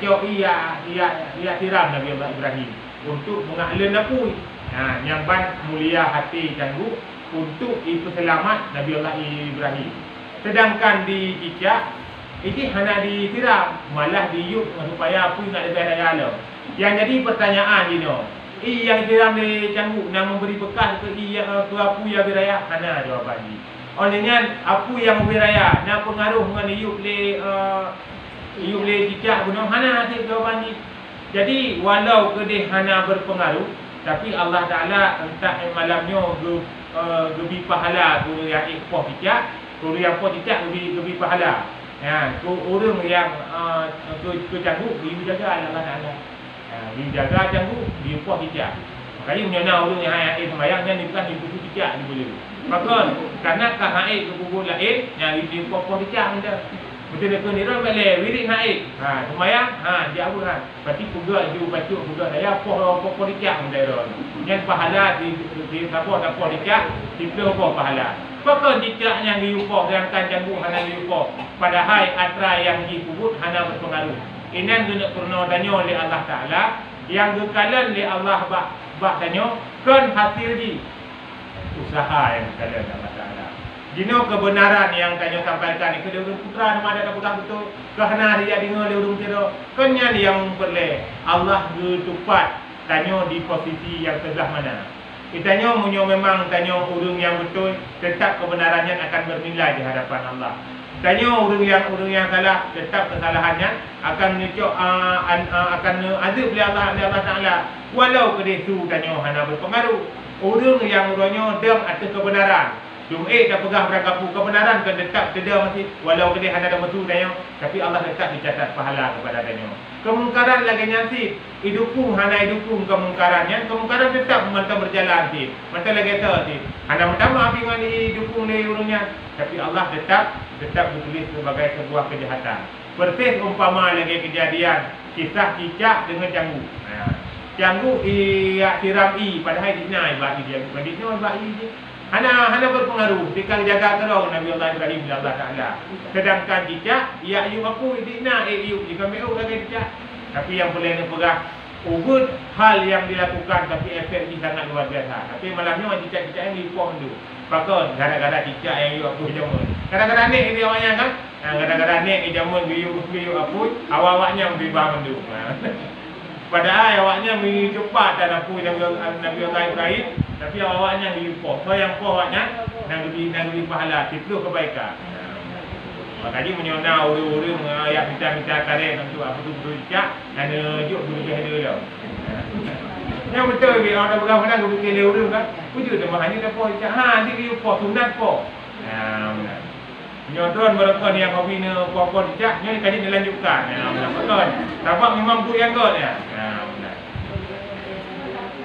tiram Nabi Allah Ibrahim untuk mengaklin napui. Nyamban mulia hati Canggu untuk itu selamat Nabi Allah Ibrahim. Sedangkan di Cicak ini hanya ditiram, malah diuk supaya apa nak lebih daya. Yang jadi pertanyaan dino, yang tiram di Canggu nak memberi bekas ke apu yang beraya, hana jawapan ni. Olehnya apu yang beraya nak pengaruh dengan iuk le Cicak guna, hana ada jawapan ni. Jadi walau kedih hana berpengaruh, tapi Allah Taala entah malamnya gebi pahala guru yang ikpoh Cicak. Orang yang pot tidak lebih pahala. Orang yang ke Canggu dijaga Allah Taala. Dijaga Canggu, dia pot tidak. Makanya menyana orang yang sembahyangnya ni bukan di buku tidak dia boleh. Maka kerana haid ke buku lain, yang di pot tidak anda. Betul ke ni orang boleh wirid haid. Sembahyang, dia apa kan? Berarti juga ju bacuk juga saya pot tidak anda ron. Yang pahala di apa pot tidak, dipilih pahala. Pokok jika yang diupah sedangkan Canggu hana diupah. Padahal atra yang dikubut hana berpengaruh. Inan guna pernah tanya oleh Allah Ta'ala, yang gekalan oleh Allah bak tanya, kan hasil di usaha yang gekalan Allah Ta'ala. Jino kebenaran yang tanya sampaikan ni, kedua putra nama ada pegang betul, kehana dia dengar dia urung kira, kenya yang perle Allah getupat tanya di posisi yang sebelah mana. Kitanya memang tanya urung yang betul, tetap kebenarannya akan bernilai di hadapan Allah. Tanya urung yang salah, tetap kesalahannya akan menujuk akan azab oleh Allah Taala. Walau kedih tu tanya hana berpengaruh. Urung yang urangnya dem atas kebenaran. Jum'id dah pegang berangkapu kebenaran kan tetap tidak masih walau kedih hana ada betul tanya, tapi Allah tetap dicatat pahala kepada tanya. Kemungkaran lagi nanti idukung hana idukung kemungkarannya, kemungkaran tetap mentang berjalan sih. Mentang lagi sih. Hana mentang api dengan idukung ni urungnya, tapi Allah tetap ditulis sebagai sebuah kejahatan. Persis umpama lagi kejadian kisah Cicak dengan Canggu. Canggu ia tiram padahal dinai bagi dia. Bagi dia bagi je. Hana berpengaruh. Tinggal jaga terus Nabi Allah Ibrahim Allah Ta'ala. Sedangkan Cicak, ia ayuh aku idina ayuh jika meu lagi Cicak. Tapi yang boleh perah ubud hal yang dilakukan tapi efeknya sangat luar biasa. Tapi malamnya Cicak-Cicak yang dipong tu. Pakon gara-gara Cicak yang ayuh aku jamun. Kadang-kadang ni dia awaknya kan. Kadang-kadang ni jamun biu aku awak-awaknya beribah mendu. Padahal awaknya cepat dan aku Nabi Allah Ibrahim, tapi awaknya diupoh. So yang poh awaknya dan lebih pahala, itu kebaikan. Makanya menyona urung-urung yang minta tarik tentu apa tu bercak dan juk berjah dia. Yang betul dia orang pegang mana aku fikir urung kan. Wujud dah mahanya dah poh cak. Nanti dia poh sunat poh. Benar. Nyodron mereka ni yang hobi ni poh-poh cak, ni kaji dilanjutkan. Betul. Nampak memang tu yang kot ya.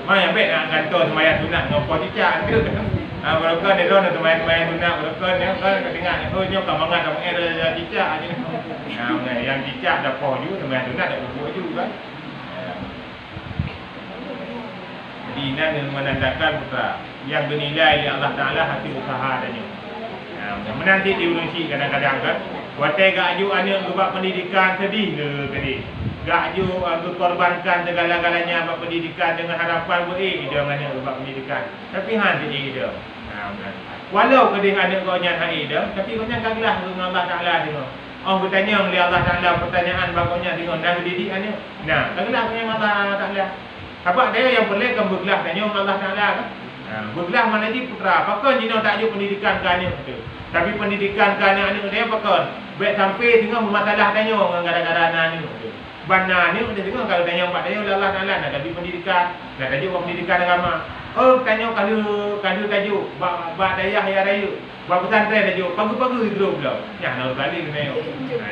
Yang baik nak kantor sembahyang sunat dengan poh cicak dia kan. Mereka dia ron sembahyang sunat mereka ni kan kedengar ni oh nyo kamangan sama era cicak je. Yang cicak dah poh juga sembahyang sunat dah buat juga kan. Jadi ini menandakan putra yang bernilai oleh Allah Taala hasil usaha adanya. Menanti diurusi kadang-kadang kan. Watai gak aju anak buat pendidikan sedih ke tadi. Gak aju berkorbankan segala-galanya buat pendidikan dengan harapan dia anak buat pendidikan. Tapi dia dia. Walau kedih anak kau nyan dia, tapi kau nyan kaglah dengan Allah Taala dia. Oh bertanya oleh Allah Taala pertanyaan bagusnya dengan dan didik anak. Nah, kaglah dengan Allah Taala. Apa dia yang boleh kan bergelah tanya Allah Taala kan? Bergelah mana di putra. Apakah jino tak ada pendidikan ke anak tu? Tapi pendidikan ke anak dia apakah? Baik sampai dengan bermasalah tanya dengan gara-gara anak tu. Bana ni dia dengar kalau tanya empat tanya oleh Allah Taala nak jadi pendidikan, nak jadi pendidikan agama. Oh, tanya kalau tajuk bak dayah ya raya. Bak pesantren tajuk pagi-pagi grup pula. Ya, nak kali kena yo.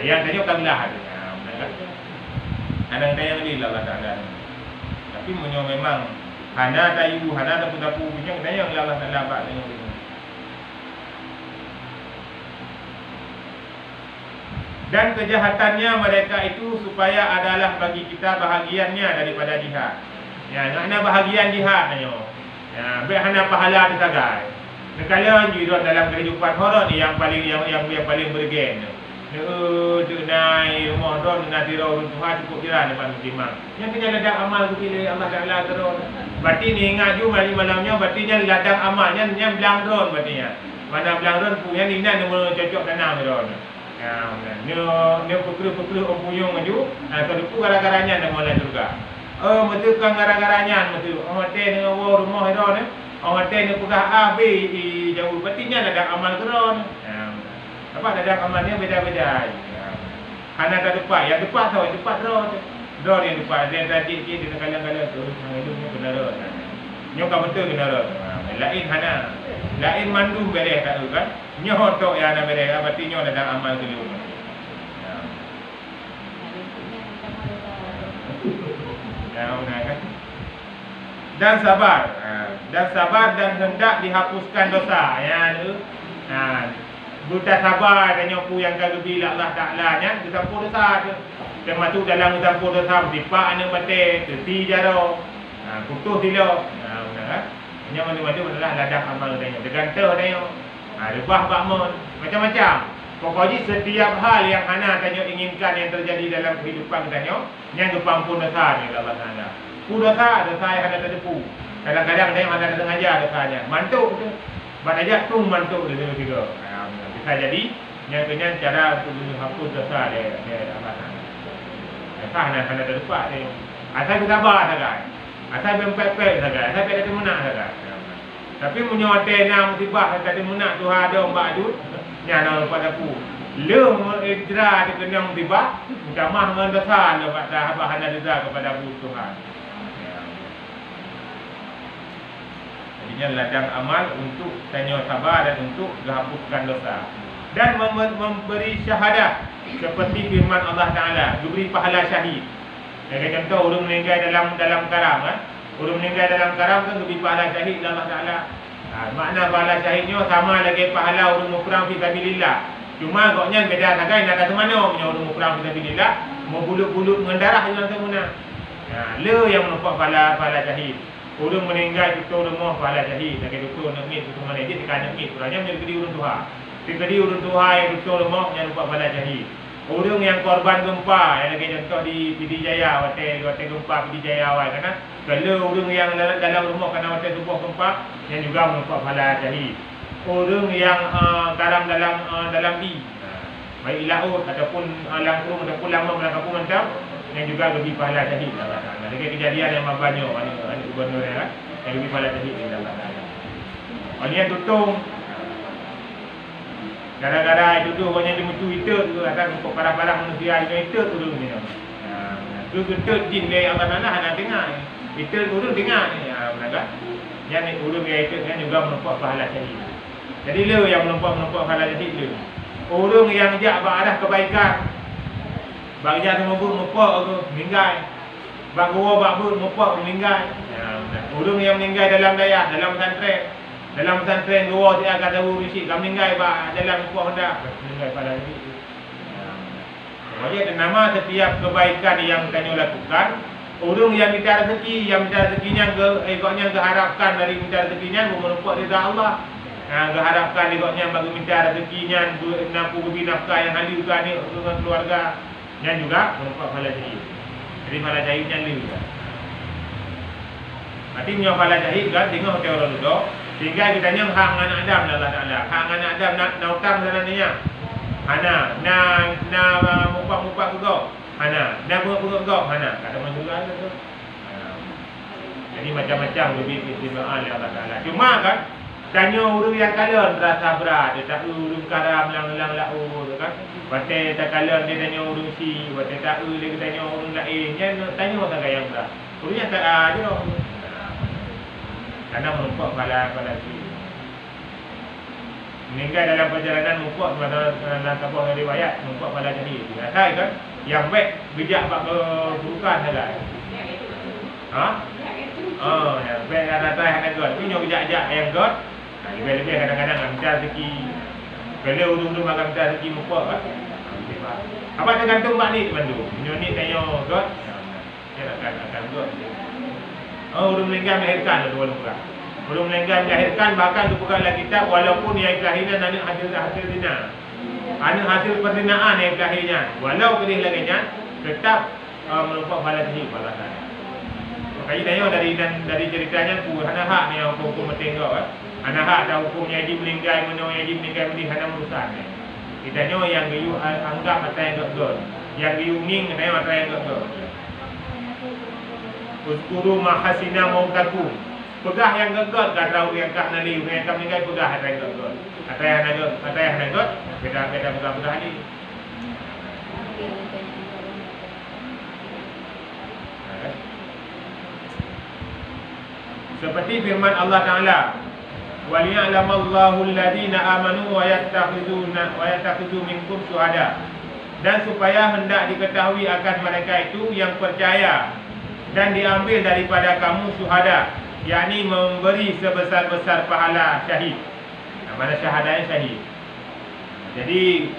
Yang tanya kalah ada. Benar. Ada yang ni Allah Taala. Tapi menyo memang hana tayu, hana tapu-tapu punya tanya Allah Taala bak tanya. Dan kejahatannya mereka itu supaya adalah bagi kita bahagiannya daripada jihad. Ya, nak bahagian jihad tanya. Ya, behana pahala ditagai. Nekala juga dalam kehidupan horor ni yang paling bergen. Tu naik rumah don nak tirau Tuhan cukup kira depan muslimah. Yang kena ladang amal tu pilih Allah Taala terus. Berarti ni ingat juga malamnya berartinya ladang amalnya yang belang don berartinya. Mana belang don punya ni nak cocok tanam don. Ya, ni pukul ompuyung aju, kalau pu gara-garanya nak mulai juga. Oh, betul kan gara-garanya betul. Orang mati dengan rumah itu ni. Orang mati dengan pegah A, B, jauh. Berartinya ada amal keron. Apa ada amalnya beda-beda. Hanya tak depan. Yang depan tahu, depan terus. Dor yang depan. Dia tadi dia kadang-kadang tu. Hidupnya kena rot. Nyokap betul kena rot. Lain hana. Lain mandum beres tak kan. Nyoh tok yang nak beres. Berarti nyoh ada amal dulu. Dan sabar dan hendak dihapuskan dosa. Ya tu. Buta sabar dan nyopu yang kagbi Allah Taala nya disampur dosa tu. Termasuk dalam disampur dosa dipak ana mate, teti jaro. Putus dilo. Benar. Nya mana-mana adalah ladang amal dia. Tergantung dia. Rebah bakmun macam-macam. Pokoknya setiap hal yang hana tanya inginkan yang terjadi dalam kehidupan kita yang kepampun dosa ni Allah Taala. Dosa yang ada terdepu. Kadang-kadang dia ada sengaja dosanya. Mantuk tu. Banyak tu mantuk dia juga. Bisa jadi yang kena cara untuk menghapus dosa dia Allah Taala. Dosa hana terdepa dia. Asal bersabar saja. Asal berpepek saja. Asal ada menang saja. Tapi menyote nam musibah kata menak tu ada ombak adut. Nyana pada aku. Lem ijra dikenang musibah, utamah dengan dosa lepas dah hana dosa kepada Tuhan. Jadinya ladang amal untuk tanya sabar dan untuk menghapuskan dosa. Dan memberi syahadah seperti firman Allah Taala, diberi pahala syahid. Jadi contoh orang meninggal dalam karam kan. Orang meninggal dalam karam kan diberi pahala syahid Allah Taala. Makna pahala syahidnya sama lagi pahala orang berperang fi sabilillah. Cuma agaknya beda sangat nak kata mana punya orang berperang fi sabilillah, mau bulut-bulut dengan darah dalam semuna. Le yang nampak pahala syahid. Orang meninggal itu rumah pahala syahid. Lagi doktor nak mit itu mana dia tekan mit. Kurangnya menjadi orang Tuhan. Jadi orang Tuhan yang doktor rumah yang nampak pahala syahid. Orang yang korban gempa yang lagi contoh di Pidijaya, hotel gempa Pidijaya awal kan. Kalau orang yang dalam rumah kena hotel sebuah gempa yang juga menampak pahala syahid. Orang yang dalam di baik laut ataupun langkung ataupun lama melangkau mantap yang juga lebih pahala syahid Allah Taala. Lagi kejadian yang banyak ada gubernur ya yang lebih pahala syahid Allah Taala. Orang yang tutung gara-gara itu tu orang yang dimutu itu tu akan untuk para manusia itu turun ni. Tu jin dia Allah Taala ada dengar. Itu turun dengar ni. Benar. Yang urung dia itu kan juga menampak pahala syahid. Jadi le yang menampak pahala syahid le. Orang yang jak berarah kebaikan. Bang jak semua menampak meninggal. Bang gua bakbut menampak meninggal. Orang yang meninggal dalam daya, dalam pesantren. Dalam pesantren gua dia akan tahu risik kami meninggal dalam menampak hendak meninggal pahala syahid. Jadi nama setiap kebaikan yang kami lakukan. Orang yang minta rezeki, yang minta rezekinya ikutnya keharapkan dari minta rezekinya menampak ridha Allah. Keharapkan ikutnya bagi minta rezekinya nampu bagi nafkah yang halukan ni dengan keluarga yang juga menampak pahala syahid. Jadi pahala syahidnya ni juga. Berarti punya pahala syahid kan tengok hotel orang duduk. Tinggal kita tanya hak anak Adam Allah Taala. Hak anak Adam nak utang sebenarnya. Mupak juga. Hana, dah buruk kau, hana. Kata macam tu tu. Jadi macam-macam lebih keistimewaan oleh Allah Taala. Cuma kan tanya orang yang kalian berasa berat, dia tak urung karam lang-lang lau kan. Pasal tak kalian dia tanya orang si, pasal tak dia tanya orang lain, yang tanya orang yang berat. Orang yang tak ada. Karena menumpuk pada syahid. Meninggal dalam perjalanan menumpuk dalam tabung riwayat menumpuk pada syahid. Asal kan yang baik bijak bab keburukan saja. Ha? Oh, yang baik ada yang god. Tapi nyok bijak yang god. Lebih-lebih kadang-kadang minta rezeki. Kalau ujung-ujung makan minta rezeki menumpuk kan. Apa tergantung mak ni bantu. Nyoni tanya god. Dia akan god. Oh, belum meninggal melahirkan dua orang. Belum meninggal melahirkan bahkan tu bukanlah kitab walaupun yang kelahiran ada hasil zina. Ada hasil perzinaan yang kelahiran. Walau kelih laginya tetap melupak pada sini balasan. Makanya tanya dari ceritanya hana hak ni hukum penting kau kan. Hana hak dah hukum yang meninggal mana yang meninggal mesti hana urusan. Kita tanya yang giyu anggap mata yang gol. Yang giyu nging tanya mata yang gol. Uskuru mahasina mautakum. Pegah yang gegot gadrau yang kak nali yang kami ngai pegah ada yang gegot. Ada yang gegot, beda pegah ni. Seperti firman Allah Taala, "Wa liya'lamallahu alladhina amanu wa yattakhidhu minkum syuhada." Dan supaya hendak diketahui akan mereka itu yang percaya dan diambil daripada kamu syuhada, yakni memberi sebesar-besar pahala syahid. Mana syahadanya syahid. Jadi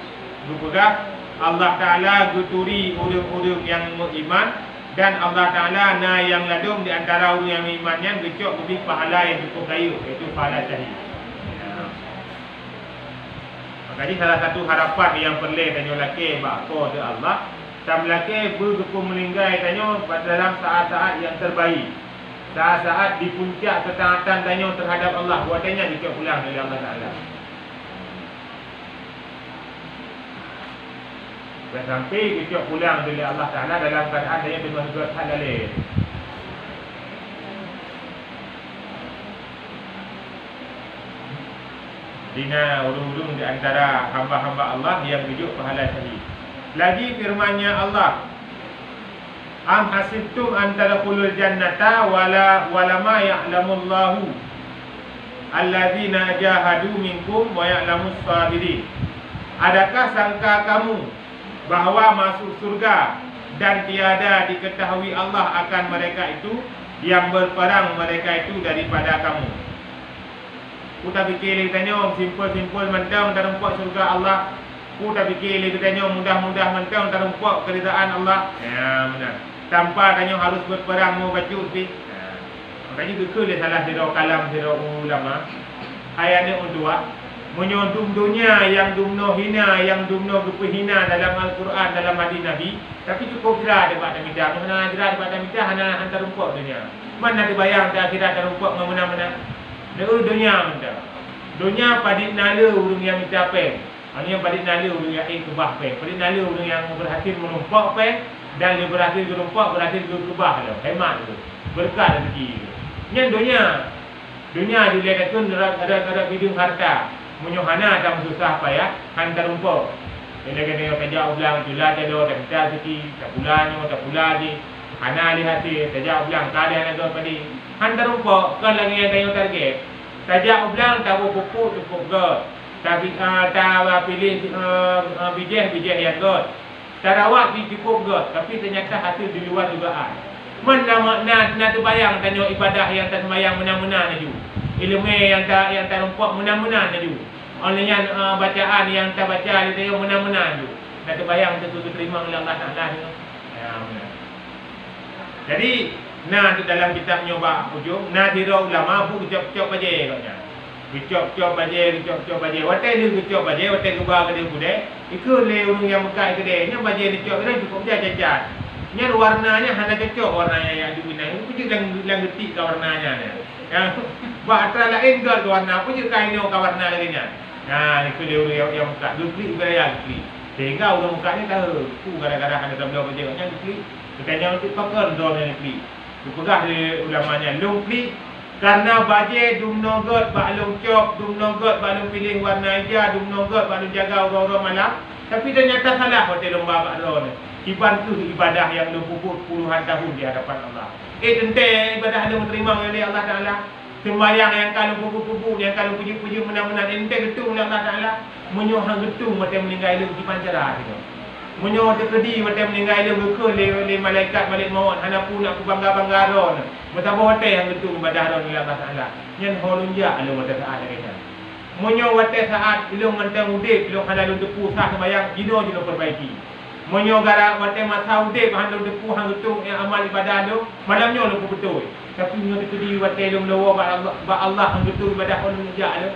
berpegang Allah Ta'ala guturi urut-urut yang beriman. Dan Allah Ta'ala na yang ladum di antara orang yang berimannya gecok lebih pahala yang cukup kayu, iaitu pahala syahid. Makanya salah satu harapan yang perlu tanya laki bakor ke Allah, tam laki bergepung meninggal tanya dalam saat-saat yang terbaik. Saat-saat di puncak ketaatan tanya terhadap Allah, buatannya dicok pulang dari Allah Ta'ala. Sampai dicok pulang dari Allah Ta'ala dalam keadaan dia bermaksud halal. Dina ulung-ulung di antara hamba-hamba Allah yang hidup pahala syahid. Lagi firman-Nya Allah, am hasibtum an tadkhulul jannata wala ma ya'lamullahu alladzina jahadu minkum wa ya'lamus sabirin. Adakah sangka kamu bahawa masuk surga dan tiada diketahui Allah akan mereka itu yang berperang mereka itu daripada kamu? Ku tak fikir tanya simpel-simpel mentang terempak surga Allah. Ku tak fikir tanya mudah-mudah mentang terempak keridaan Allah. Ya benar. Tanpa tanya harus berperang mau baca si. Makanya betul dia salah sira kalam sira ulama. Ayatnya undua menyodum dunia yang dumno hina, yang dumno gepehina dalam Al-Quran, dalam hadis Nabi. Tapi cukup jerah dekat midah. Mana jerah dekat midah hana hantar rumput dunia. Mana dibayang tak akhirat rumput menang-menang. Dunia minta. Dunia padik nala urung yang minta peng. Hanya padik nala urung yang kebah peng. Padik nala urung yang berhasil menumpak peng. Dan dia berhasil gerumpak, berhasil gerubah tu. Hemat tu. Berkat rezeki. Yang dunia dilihatkan ada bidung harta. Menyohana tak susah payah hantar rumput. Dia kata kerja ulang jual dia tak minta rezeki, tak bulannya, tak bulani. Hana lihat kerja ulang tak ada nak padi. Hantar rumput kan lagi yang tayang target. Kerja ulang tak pupuk cukup god. Tapi tak pilih bijih yang god. Sarawak cukup god, tapi ternyata hasil di luar dugaan. Mana nak terbayang tanya ibadah yang tak sembahyang menang-menang laju. Ilmu yang tak rumput menang-menang laju. Olehnya bacaan yang tak baca dia menang-menang laju. Nak terbayang tentu terima oleh Allah Taala. Ya benar. Jadi tu dalam kitab nyoba ujung nadira ulama bu kecop-kecop baje katnya. Kecop-kecop baje. Watai dia kecop baje, watai gubah ke dia budai. Iku le urang yang mekai ke dia. Nya baje dicop dia cukup dia cacat. Nya warnanya hanya cocok warnanya yang digunakan. Itu je lang getik ke warnanya ni. Ya, bahasa lain ke warna apa je kain ke warna lagi nya. Nah, itu dia urang yang mekai. Duplik gaya duplik. Sehingga urang mekai ni tahu. Ku kadang-kadang hanya sambil baje nya duplik. Katanya untuk pakai drone ni duplik. Dipegah di ulamanya duplik. Karena baje dum nogot balung cok, dum nogot balung pilih warna hijau, dum nogot balung jaga orang-orang malam. Tapi ternyata salah hotel lomba Pak Ron. Dibantu ibadah yang 20 puluhan tahun di hadapan Allah. Tentang ibadah yang diterima oleh Allah Ta'ala. sembahyang yang kalau pupu-pupu, yang kalau puji-puji menang-menang ente getung oleh Allah Taala, menyoh hang getung macam meninggal ilmu di pancara tu. Menyoh terkedi macam meninggal ilmu ke le malaikat balik maut, hana pun aku bangga-bangga ron. Betapa hotel yang getung ibadah ron oleh Allah Taala. Nyen holunja alu mata saat kita. Menyoh wate saat ilmu mentang udip, ilmu hana lu depu sah sembahyang, dino dino perbaiki. Menyoh gara wate masa udip hang lu depu hang getung yang amal ibadah tu, malamnya lu betul. Tapi nyo dikedi wate lum lawa ba Allah hang getung ibadah on ja le.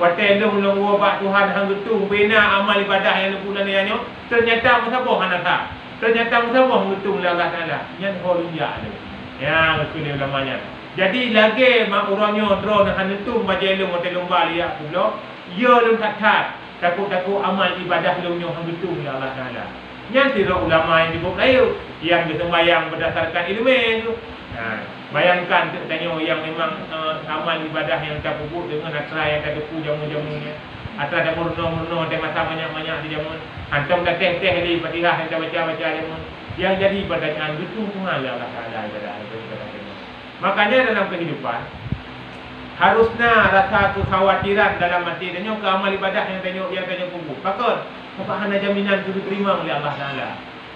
Wate lum lawa ba Tuhan hang getung bina amal ibadah yang bulan nyo. Ternyata masa boh hana ta. Ternyata masa boh hang getung Allah Taala. Nyan holun ja le. Ya kene ulamanya. Jadi lagi mak uranyo drone hang getung ba je lum wate lum ba ya pula. Ya lum tat takut amal ibadah lum nyo hang getung ya Allah Taala. Nyan tira ulama yang dibuk layu yang bersembahyang berdasarkan ilmu tu. Bayangkan tanya yang memang amal ibadah yang tak pupuk dengan atra yang tak depu jamu-jamunya. Atra tak murno-murno dan masa banyak-banyak di jamu. Hantam dah teh-teh li Fatihah yang baca-baca jamu. Yang jadi pertanyaan itu Tuhan Allah Taala ibadah. Makanya dalam kehidupan harusnya rasa kekhawatiran dalam hati tanya ke amal ibadah yang tanya pupuk. Pakon, apa hana jaminan itu diterima oleh Allah Taala.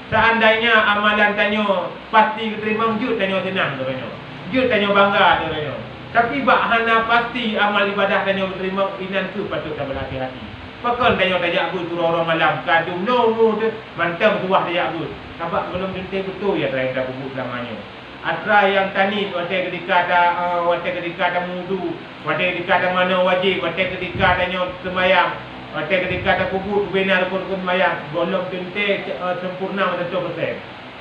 Seandainya amalan tanya pasti diterima, jut tanya senang tu tanya. Jut tanya bangga tu tanya. Tapi bak hana pasti amal ibadah tanya diterima, inan tu patut tak berhati-hati. Pakon tanya tajak aku turun orang malam kadung no tu mantam tuah tajak aku. Sebab belum tentu betul ya terakhir dah bubuk selamanya. Atra yang tani wate ketika ada mudu, wate ketika ada mana wajib, wate ketika adanya sembahyang. Wate ketika ada kubur benar rukun sembahyang belum tentu sempurna 100%.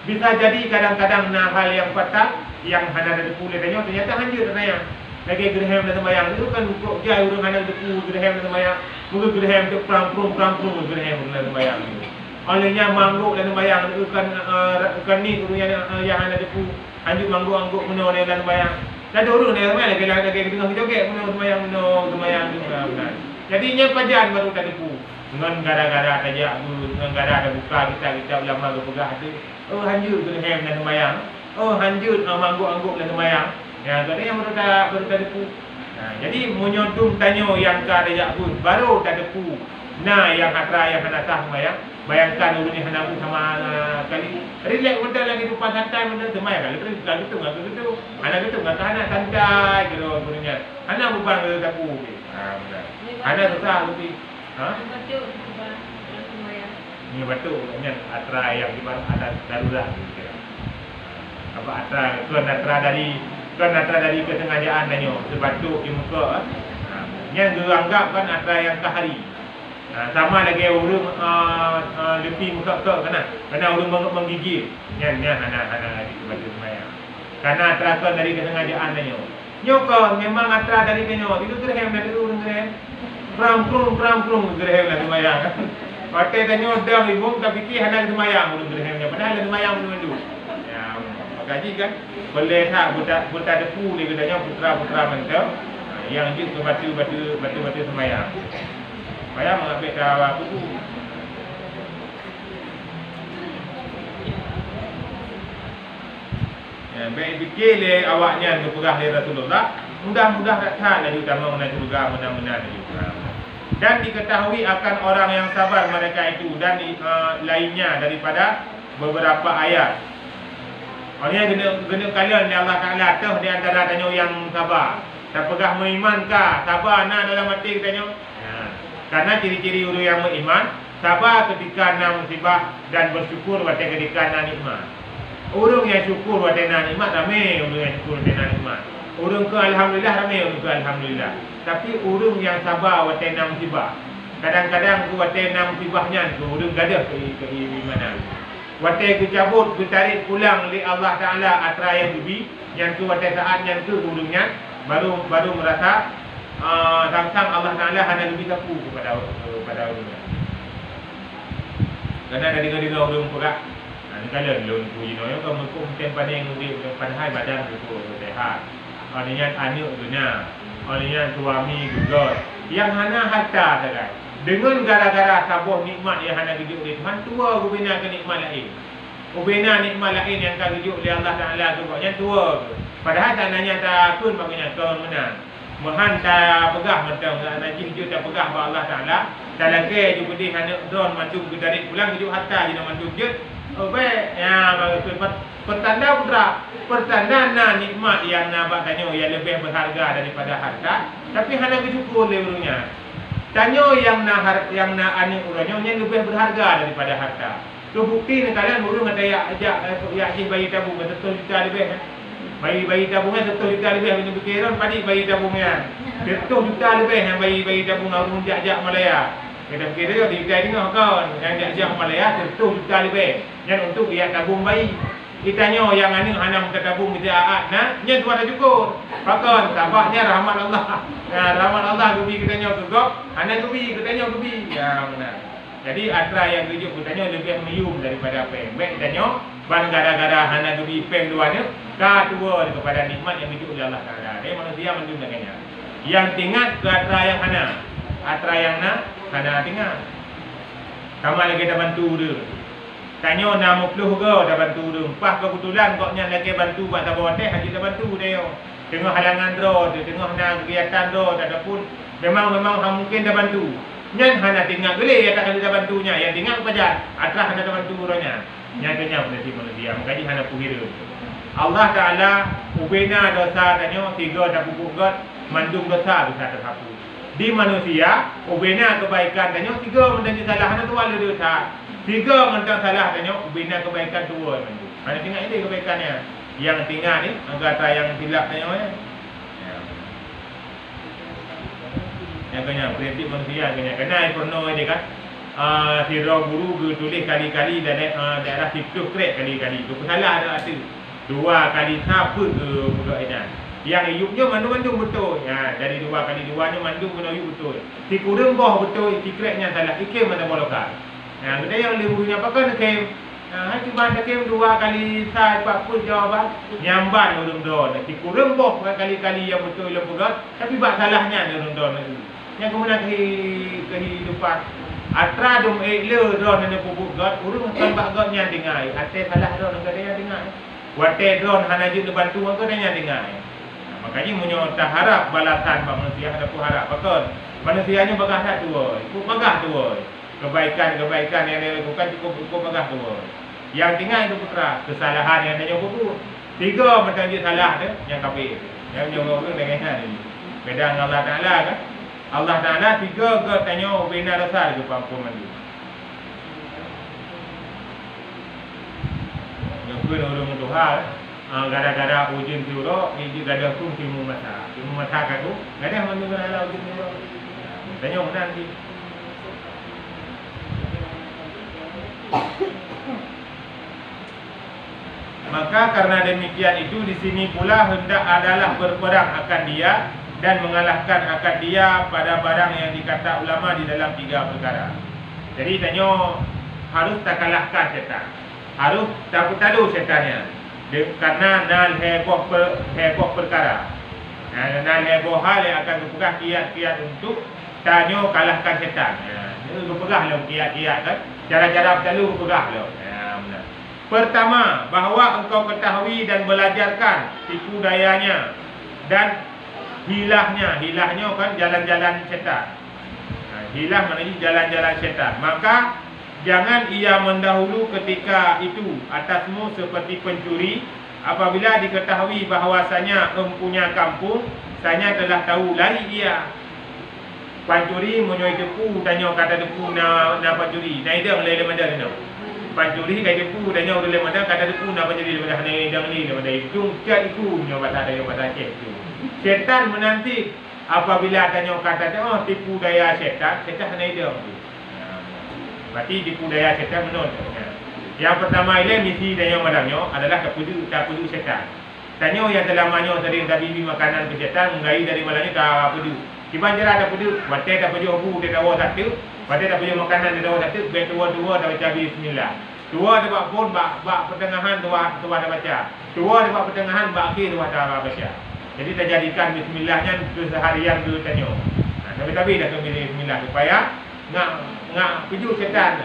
Bisa jadi kadang-kadang nak hal yang fatal yang hana ada pulih tanya ternyata hancur tanya. Lagi gerham dan sembahyang itu kan kok jai urang hana depu gerham dan sembahyang. Mungkin gerham tu perang-perang gerham dan sembahyang itu. Olehnya mangguk dan sembahyang itu kan ni urang yang hana depu hancur mangguk-mangguk menor dan sembahyang. Ada urang dia mai lagi dengar joget menor sembahyang itu benar. Jadinya pajan baru tak depu. Dengan gara-gara tajak tu, dengan gara ada buka kita ulama berpegang tu. Oh hancur gerham dan sembahyang. Oh hancur mangguk-mangguk dan sembahyang. Ya, jadi yang baru tak depu. Jadi menyodum tanya yang ka tajak pun baru tak depu. Nah yang atra yang hana sah sembahyang. Bayangkan dulu ni hana sama kali. Relax benda lagi depan santai benda sembahyang kali gitu enggak gitu. Hana gitu enggak hana santai gitu punya. Hana beban ke depu. Benar. Hana susah lebih. Betul sebab sembahyang. Ni betul kan atra yang di mana ada darurat gitu. Apa atra dari kesengajaan tanya sebatu di muka. Yang dianggap kan atra yang kahari. Sama lagi urang lebih muka ke kena urang menggigil. Yang hana sebatu sembahyang. Karena atra dari kesengajaan tanya. Nyoko memang atra dari kenyo itu gerham dari urang gerham. Pram-prum gerham lah sembahyang. Pakai tanya dah ibung tapi ki hana sembahyang urang gerhamnya padahal sembahyang dulu. Ya, gaji kan boleh tak buta depu ni katanya putra-putra mentau yang jut ke batu sembahyang. Sembahyang mengambil dah buku. Ya, baik fikir le awaknya berperah le Rasulullah. Mudah-mudah tak lagi utama mana surga benar-benar juga. Dan diketahui akan orang yang sabar mereka itu dan lainnya daripada beberapa ayat. Orangnya gena kalian Allah Taala tah di antara tanya yang sabar. Tak pegah beriman kah? Sabar nak dalam hati tanya. Karena ciri-ciri orang yang beriman, sabar ketika nak musibah dan bersyukur ketika nak nikmat. Orang yang syukur pada nikmat ramai orang yang syukur pada nikmat. Orang ke alhamdulillah ramai orang ke alhamdulillah. Tapi orang yang sabar pada musibah. Kadang-kadang ku pada musibahnya tu orang gadah ke mana. Waktu kecabut, ketarik pulang oleh Allah Ta'ala atra yang lebih. Yang tu waktu saat yang tu urungnya baru merasa sang-sang Allah Ta'ala hanya lebih kaku kepada urungnya. Kerana ada dengar-dengar urung perak. Ini kalian belum puji noyo kalau mengko mungkin pandai ngudi pandai badan itu sehat. Orangnya anak guna, orangnya suami juga. Yang hana harta saja. Dengan gara-gara sabuh nikmat yang hana hidup di Tuhan, tua ubina ke nikmat lain. Ubina nikmat lain yang kan hidup oleh Allah Taala tu yang tua. Padahal tak nanya tak kun bagusnya kau menang. Mohan tak pegah mentang najis je tak pegah ba Allah Taala. Tak lagi juga di hana don mantu ke dari pulang hidup hatta je mantu je. Oh baik ya bagus pertanda putra. Pertanda na nikmat yang na bak tanyo yang lebih berharga daripada harta, tapi hana kecukup lerunya. Tanyo yang na ani urangnya yang lebih berharga daripada harta. Tu bukti ni kalian urang ada ya bayi tabung betul juta lebih. Bayi tabungan 100 juta lebih punya pikiran padik bayi tabungan. 100 juta lebih yang bayi tabungan urung jak Malaya. Kita kira di kita tengok kawan yang jak Malaya 100 juta lebih. Yang untuk dia tabung bayi. Kitanya yang anu hanam kita tabung kita nah, nya tu ada cukup. Pakon tabaknya rahmat Allah. Ya rahmat Allah gubi kitanya gugok, anak gubi kitanya gubi. Ya benar. Jadi atra yang tujuh kitanya lebih meyum daripada apa yang baik kitanya. Ban gara-gara hana gubi peng duanya ka tua kepada nikmat yang hidup oleh Allah Taala. Dia manusia mendung dengannya. Yang tinggal ke atra yang hana. Atra yang hana tinggal. Kamu lagi dah bantu dia. Tanya 60 ke dah bantu dia. Pas kebetulan koknya lagi bantu buat tabur teh haji dah bantu dia. Tengah halangan roh, tengah nak kegiatan roh tak ada pun memang mungkin dah bantu. Nyan hana tinggal gele ya tak ada bantunya. Yang tinggal pajak atra hana dah bantu orangnya. Nyatanya manusia mengkaji hana puhira. Allah Taala ubena dosa tanya 3 dah pupuk god mandung dosa bisa terhapus. Di manusia ubena kebaikan tanya 3 menjadi salah hana tu ada dosa. 3 mentang salah tanya ubena kebaikan 2 mandung. Hana tinggal ini kebaikannya. Yang tinggal ni anggota yang silap tanya ya. Yang kena prinsip manusia kena pernah dia kan. Sirah guru tulis kali-kali daerah situ krek kali-kali. Tu salah ada arti. 2 kali siapa ke budak edan. Yang iyupnya mandung betul. Ya, dari 2 kali 2 nya mandung kena iyup betul. Si kurang boh betul, si kreknya salah. Ikem mana bolokar. Ya, kita yang lebuhnya pakai kem. Cuma kem 2 kali sai 40 jawaban nyamban urung don. Si kurang boh kali-kali yang betul lebugat, tapi bak salahnya urung don. Yang kemudian kehidupan atra dum le drone ne pupuk god urung kan bak god nya dengai ate salah drone ke dia dengai wate drone hana ju bantu ko nya dengai makanya munyo tak harap balasan bak manusia ada pu harap bakon manusianya bagah dak tu oi ku bagah tu oi kebaikan yang dia lakukan cukup bagah tu oi yang tinggal itu putra kesalahan yang dia pupuk 3 macam dia salah tu yang kafir yang nyong dengan ni beda dengan Allah Taala kan. Allah Taala 3 ke tanya bina dosa ke pampun mandi. Yang kedua orang Tuhan gara-gara ujian tiuro ini gadah pun timu mata kat tu gadah mandi gara ujian tiuro. Tanya nanti. Maka karena demikian itu di sini pula hendak adalah berperang akan dia dan mengalahkan akan dia pada barang yang dikata ulama di dalam 3 perkara. Jadi tanya harus tak kalahkan syaitan. Harus tak tahu syaitannya. Karena nal heboh perkara. Nal heboh hal yang akan berpegang kiat-kiat untuk tanya kalahkan syaitan. Itu berpegang lah kiat-kiat kan. Cara-cara selalu berpegang lah. Benar. Pertama, bahawa engkau ketahui dan belajarkan tipu dayanya dan hilahnya kan jalan-jalan syaitan. Hilah maknanya jalan-jalan syaitan. Maka jangan ia mendahulu ketika itu atasmu seperti pencuri apabila diketahui bahawasanya empunya kampung sanya telah tahu lari ia. Pancuri menyoi depu tanya kata depu na pancuri. Nai dah mulai lemada no. Pancuri kai depu tanya udah lemada kata depu na pancuri lemada nai dah ni lemada itu cat itu nyoba tak ada pada cek tu. Syaitan menanti apabila tanya kata tipu daya syaitan hanya dia. Berarti tipu daya syaitan menurut. Yang pertama ini misi dan yang madamnya adalah kepudu syaitan. Tanya yang telah manyo sering dah bibi makanan ke syaitan mengai dari malanya tak pudu. Kiban jera ada pudu, bate dah pudu obu dia dawa satu, bate dah pudu makanan dia dawa satu, bet dua dah baca bismillah. Dua dia buat pun bak pertengahan dua dah baca. Dua dia buat pertengahan bak akhir dua dah baca. Jadi kita jadikan bismillahnya seharian dulu tanya. Tapi dah kami bismillah supaya ngak puju syaitan.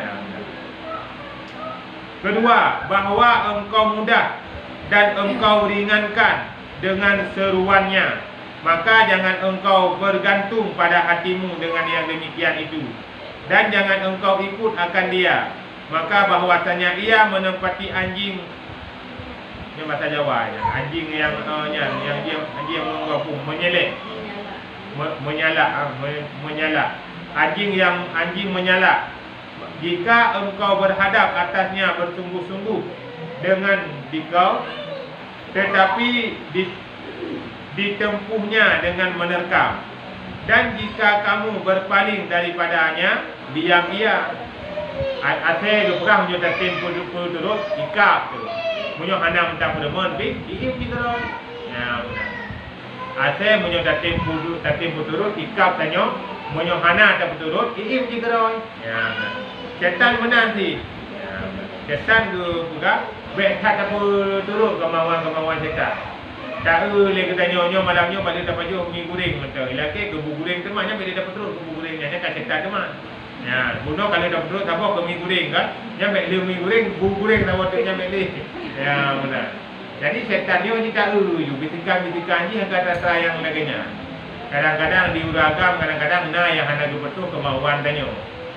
Kedua, bahawa engkau mudah dan engkau ringankan dengan seruannya, maka jangan engkau bergantung pada hatimu dengan yang demikian itu, dan jangan engkau ikut akan dia, maka bahwasanya ia menempati anjing. Ini bahasa Jawa ya. Anjing yang dia menggapung, menyelek, menyala. Anjing menyala. Jika engkau berhadap atasnya bersungguh-sungguh dengan dikau, tetapi ditempuhnya dengan menerkam. Dan jika kamu berpaling daripadanya, diam ia. Asal perang menyoda tempo turut ikap tu. Munyo hanam tak berdemen bi, diim kita. Ya benar. Asal menyoda tempo turut ikap tanyo, munyo hana tak berturut, diim kita. Ya benar. Setan menang si. Ya benar. Setan tu juga bekat apa turut kemauan setan. Tak boleh kita nyonya malamnya balik dapat jual mi goreng macam. Ilake ke bu goreng temannya bila dapat terus ke bu gorengnya nya kat setan teman. Ya, buno kalau dapat terus apa ke mi goreng kan? Nya mek le mi goreng, bu goreng tak waktu nya mek le. Ya, benar. Jadi setan dia ni tak bisikan je kata yang laganya. Kadang-kadang diuragam, kadang-kadang yang hendak betul kemauan tanya.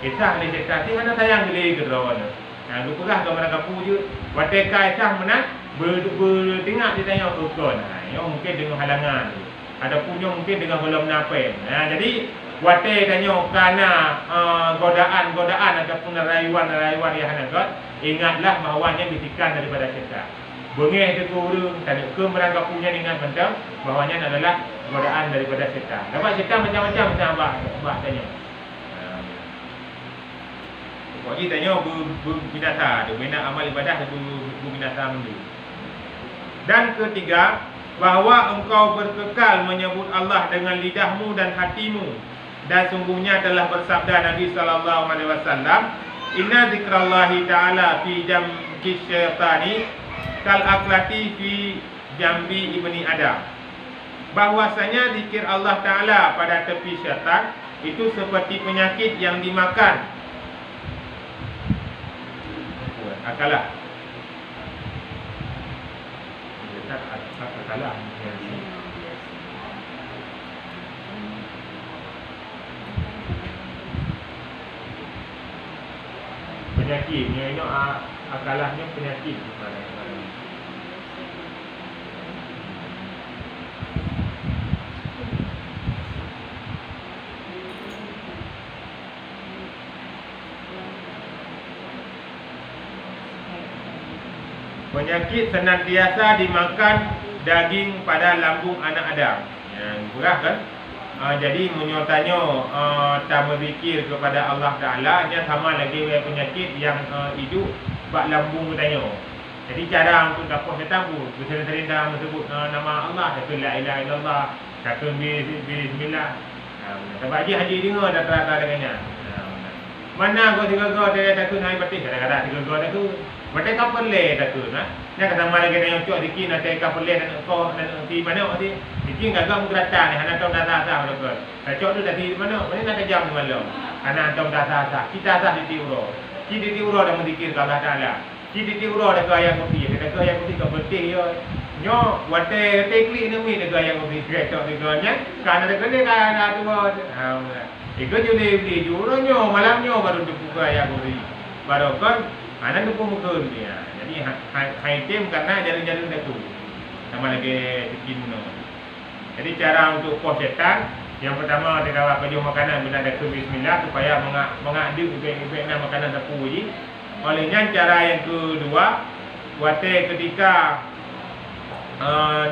Kisah ni setan ni hendak sayang gele ke rawan. Nah, lukurah ke mana kapu je. Wateka isah menang berdengar dia tanya ukon. Mungkin dengan halangan. Ada punya mungkin dengan belum napai. Jadi wate tanya kerana godaan ataupun rayuan yang hendak, ingatlah bahawanya bisikan daripada setan. Bengih dia turun, tak ada merangkap punya dengan macam bahawanya adalah godaan daripada setan. Dapat setan macam-macam macam abah tanya. Pokoknya tanya berbinasa, bina amal ibadah berbinasa dulu. Dan ketiga, bahawa engkau berkekal menyebut Allah dengan lidahmu dan hatimu, dan sungguhnya telah bersabda Nabi sallallahu alaihi wasallam, inna zikrallahi ta'ala fi jambi syaitani kal aklati fi jambi ibni Adam. Bahwasanya zikir Allah Ta'ala pada tepi syaitan itu seperti penyakit yang dimakan akalah. Akalah. Penyakitnya ini akalahnya penyakit. Penyakit senantiasa dimakan daging pada lambung anak Adam. Yang murah kan? Jadi menyotanya tak berzikir kepada Allah Ta'ala, nya sama lagi penyakit yang hidup bak lambung tanya. Jadi cara untuk dapat setan pun sering-sering dah menyebut nama Allah, kata la ilaha illallah, kata bismillah. Sebab haji dengar dah terasa dengannya. Mana kau tiga-tiga dia takut naik batik, kadang-kadang tiga-tiga takut. Batik kapal le takut nah. Nya kata mari kita yang cok dikit nak kapal le nak kau nak di mana di dikit gagam kereta ni hana tahu data betul. Cok tu dah di mana? Mana nak jam malam. Hana tahu data. Kita sah di tiuro. Kita di tiuro dah mendikir ke Allah Taala. Kita di tiuro dah ke ayat putih. Kita ke ayat putih ke betul yo. Nyo wate tekli ni mi dah ayat putih kereta nya. Kan ada kene kan tu. Ikut juli beli juronya malamnya baru dibuka ayat putih. Baru kan anak tu pun muka dia. Jadi item karena jalan-jalan dah tu. Sama lagi bikin no. Jadi cara untuk puas setan, yang pertama dia kawal kerja makanan bila ada bismillah supaya mengadu ibek-ibek makanan sapu ji. Olehnya cara yang kedua, wate ketika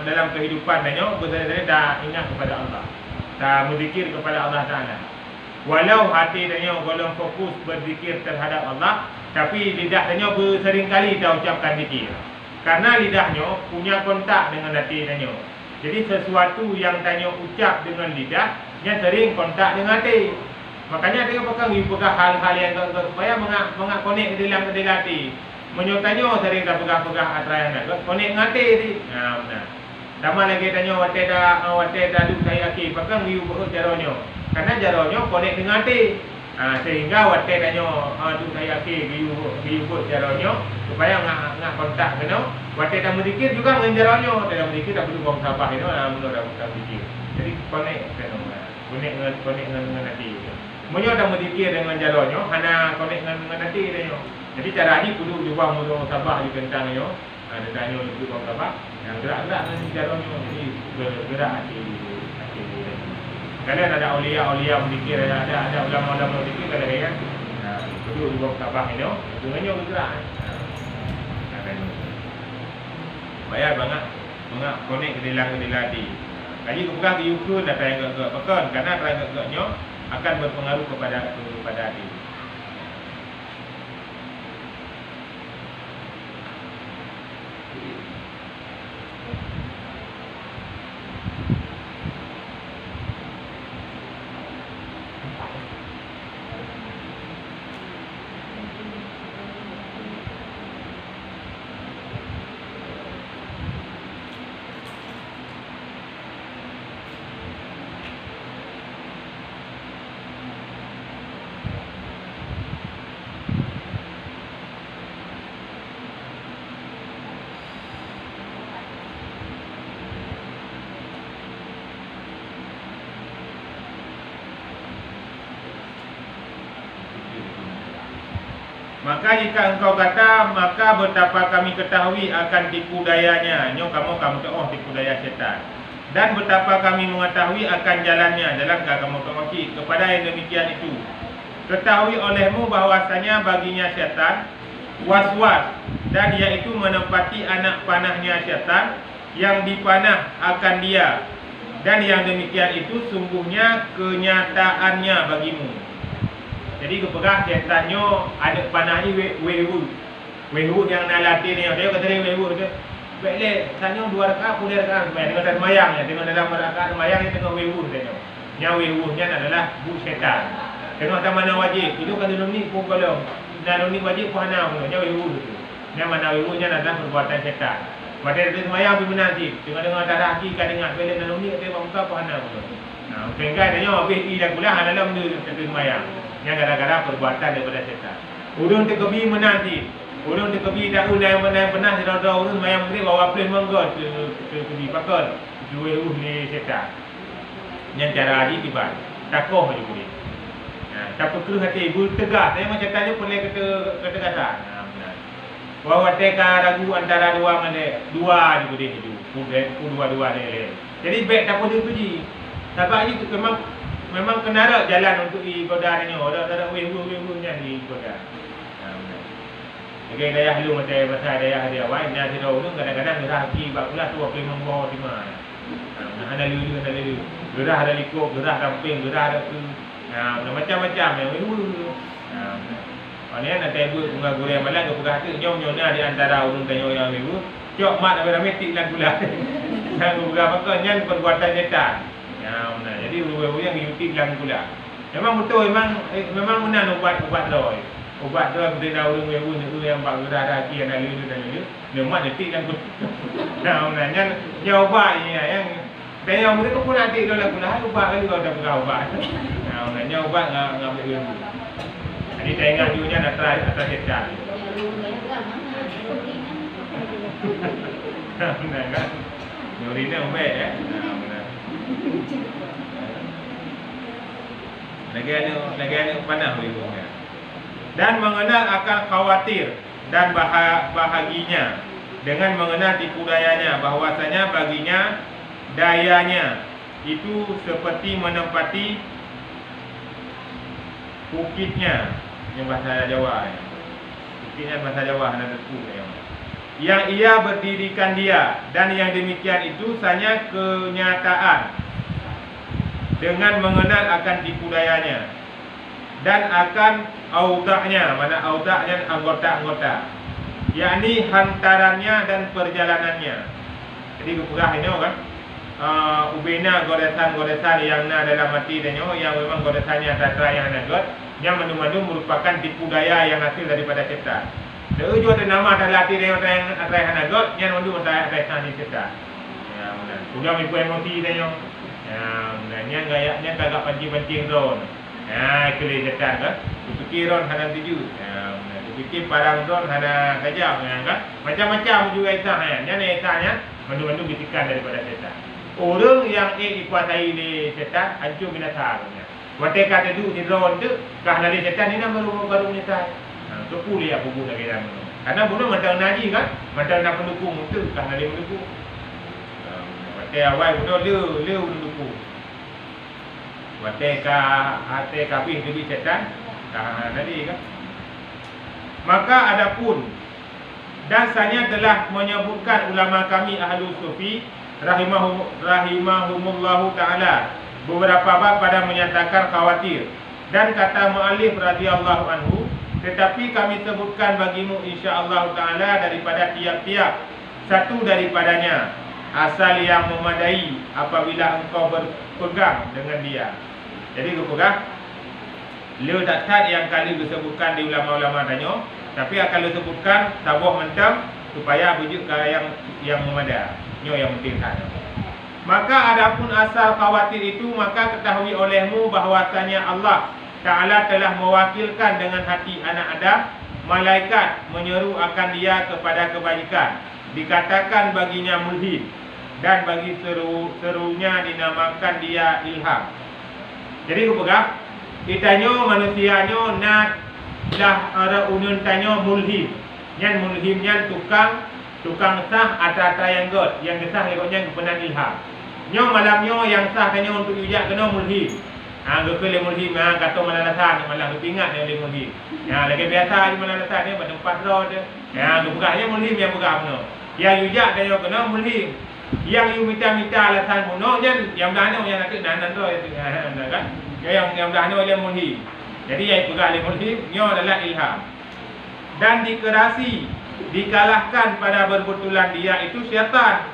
dalam kehidupan danyo betul-betul dah ingat kepada Allah. Dah berzikir kepada Allah Taala. Walau hati danyo belum fokus berzikir terhadap Allah, tapi lidahnya seringkali dah ucapkan zikir. Karena lidahnya punya kontak dengan hati danyo. Jadi sesuatu yang danyo ucap dengan lidah, nya sering kontak dengan hati. Makanya dia pegang hal-hal yang supaya mengakonek ke dalam hati. Menyotanya sering dah pegang atrayan dah. Konek dengan hati ni. Nah, benar. Sama lagi danyo wate dah duk saya aki pegang liu perut jaronyo. Karena jaronyo konek dengan hati. Sehingga watak danyo tu saya giu caranya supaya ngah kontak kena watak dah berzikir juga dengan caranya dah berzikir tak perlu buang sabar itu menurut dah berzikir. Jadi connect dengan hati. Munyo dah berzikir dengan caranya hana connect dengan hati danyo. Jadi cara ni perlu juga buang sabar di kentangnya. Ada danyo lebih buang sabar yang gerak-gerak dengan caranya jadi gerak hati. Kadang ada aulia berzikir, ada ulama-ulama berzikir kadang-kadang perlu buang sabar ini, dengannya bergerak. Bayar banyak konek ke dalam hati. Jadi kepegang ke yukun dan tayang ke pekan karena tayang ke akan berpengaruh kepada hati. Maka jika engkau kata, maka betapa kami ketahui akan tipu dayanya. Kamu tipu daya syaitan. Dan betapa kami mengetahui akan jalannya. Jalankah kamu maki kepada yang demikian itu. Ketahui olehmu bahwasanya baginya syaitan was-was, dan iaitu menempati anak panahnya syaitan yang dipanah akan dia. Dan yang demikian itu sungguhnya kenyataannya bagimu. Jadi keperah syaitannya ada panah ni wehu yang nak latih ni. Saya kata dia wehu tu. Baiklah, tanya 2 rakaat, 10 rakaat supaya tengok dalam semayang ya. Tengok dalam rakaat semayang ni tengok wehu tanya. Yang wehunya adalah bu syaitan. Tengok tak mana wajib. Itu kan dalam ni pun kalau dalam ni wajib pun hana pun. Yang wehu tu. Yang mana wehunya adalah perbuatan syaitan. Pada dalam semayang pun benar sih. Tengok darah hati kan dengar bila dalam ni tengok muka pun hana pun. Sehingga tanya habis i dah kuliah dalam benda dalam semayang. Yang kadang-kadang perbuatan daripada syaitan. Urun terkebi menanti. Urun terkebi daun yang pernah sedar-sedar urun mayang beri bawa plane menggot terkebi pakal. Dua ni syaitan. Yang cara haji tiba. Takoh je boleh. Tak perlu hati ibu tegas. Saya macam tanya boleh kata kata. Bahawa teka ragu antara dua je boleh hidup. Dua-dua ni. Jadi baik tak boleh puji. Sebab ini memang kena ada jalan untuk ibadah ni. Ada wehu-wehunya di ibadah. Okey, daya lu macam pasal daya dia awak ni ada orang kadang-kadang gerah pergi bab pula tu apa membawa di mana. Ada lu. Gerah ada likuk, gerah kamping, gerah ada tu. Macam-macam yang wehu. Ni nak tebut bunga goreng malam ke pegah tu nyom-nyomnya di antara urun tanya yang wehu. Cok mat ramai-ramai lan pula. Yang pegah pakai nyan perbuatan syaitan. Jadi wehu yang diutik lang pula. Memang betul memang benar ubat dah. Ubat dah benda urung wehu ni yang bak gerah hati yang lalu dan lalu. Dia mat detik lang pula. Nyan ubat ni yang tanya mereka pun nak tik dalam pula ubat kali kau dah pegah ubat. Nyan ubat ngambil wehu. Jadi saya ingat juga nak try atas syaitan. Benar kan? Nurina baik benar. Lagi panah wehunya. Dan mengenal akan khawatir dan bahaginya dengan mengenal tipu dayanya, bahwasanya baginya dayanya itu seperti menempati bukitnya, yang bahasa Jawa ya. Bukitnya bahasa Jawa ada tepu yang ia berdirikan dia, dan yang demikian itu hanya kenyataan dengan mengenal akan tipu dayanya dan akan audaknya, mana audaknya anggota-anggota, yakni hantarannya dan perjalanannya. Jadi keperah ini kan ubena goresan-goresan yang na dalam mati dan yang memang goresannya tatra yang nagot, yang menu-menu merupakan tipu daya yang hasil daripada syaitan. Dia juga ada nama ada latih dia yang atrai hanagot, yang menu atrai sana syaitan. Ya benar. Sudah mikir emosi dia yang. Ya benar. Yang gayanya kagak pancing-pancing tu. Kele setan kan. Fikiron hana tuju. Fikir parang don hana kajam kan. Macam-macam juga isah Jangan isahnya mandu-mandu bisikan daripada setan. Orang yang dikuasai oleh setan hancur binasa. Watai kata tu ni drone tu kah dari setan ni baru menyesal. Tu pulih apa bunuh lagi dalam. Karena bunuh macam naji kan, macam nak pendukung tu kah dari pendukung. Watai awal bunuh leu pendukung. Watai hati kabih lebih setan kah dari kan. Maka adapun dasarnya telah menyebutkan ulama kami ahlu sufi rahimahumullahu ta'ala beberapa bab pada menyatakan khawatir. Dan kata mu'alif radhiyallahu anhu, tetapi kami sebutkan bagimu insya-Allah ta'ala daripada tiap-tiap satu daripadanya asal yang memadai apabila engkau berpegang dengan dia. Jadi kau pegang le tak yang kali disebutkan di ulama-ulama tanya, tapi akan disebutkan tabuh mentang supaya bujuk ke yang memadai. Nyo yang penting tanya. Maka adapun asal khawatir itu, maka ketahui olehmu bahwasanya Allah Ta'ala telah mewakilkan dengan hati anak Adam malaikat menyeru akan dia kepada kebajikan. Dikatakan baginya mulhid, dan bagi serunya dinamakan dia ilham. Jadi aku pegang itanyo manusianyo nak dah ara unun tanyo mulhid. Nyan mulhid nyan tukang sah atau yang god yang gesah ikutnya kepenan ilham. Nyo malamnyo yang sah tanya untuk ujak kena mulhid. Gokele mulhid kata malalasan malam kepingat dia oleh mulhid. Lagi biasa di malalasan dia pada tempat roh dia. Gopegahnya mulhid yang pegang no. Yang ujak tanya kena mulhid. Yang you minta alasan bunuh yang dah no yang nak nanan roh kan. Yang dah no oleh mulhid. Jadi yang pegang oleh mulhid nyo adalah ilham. Dan dikerasi, dikalahkan pada berbetulan dia itu syaitan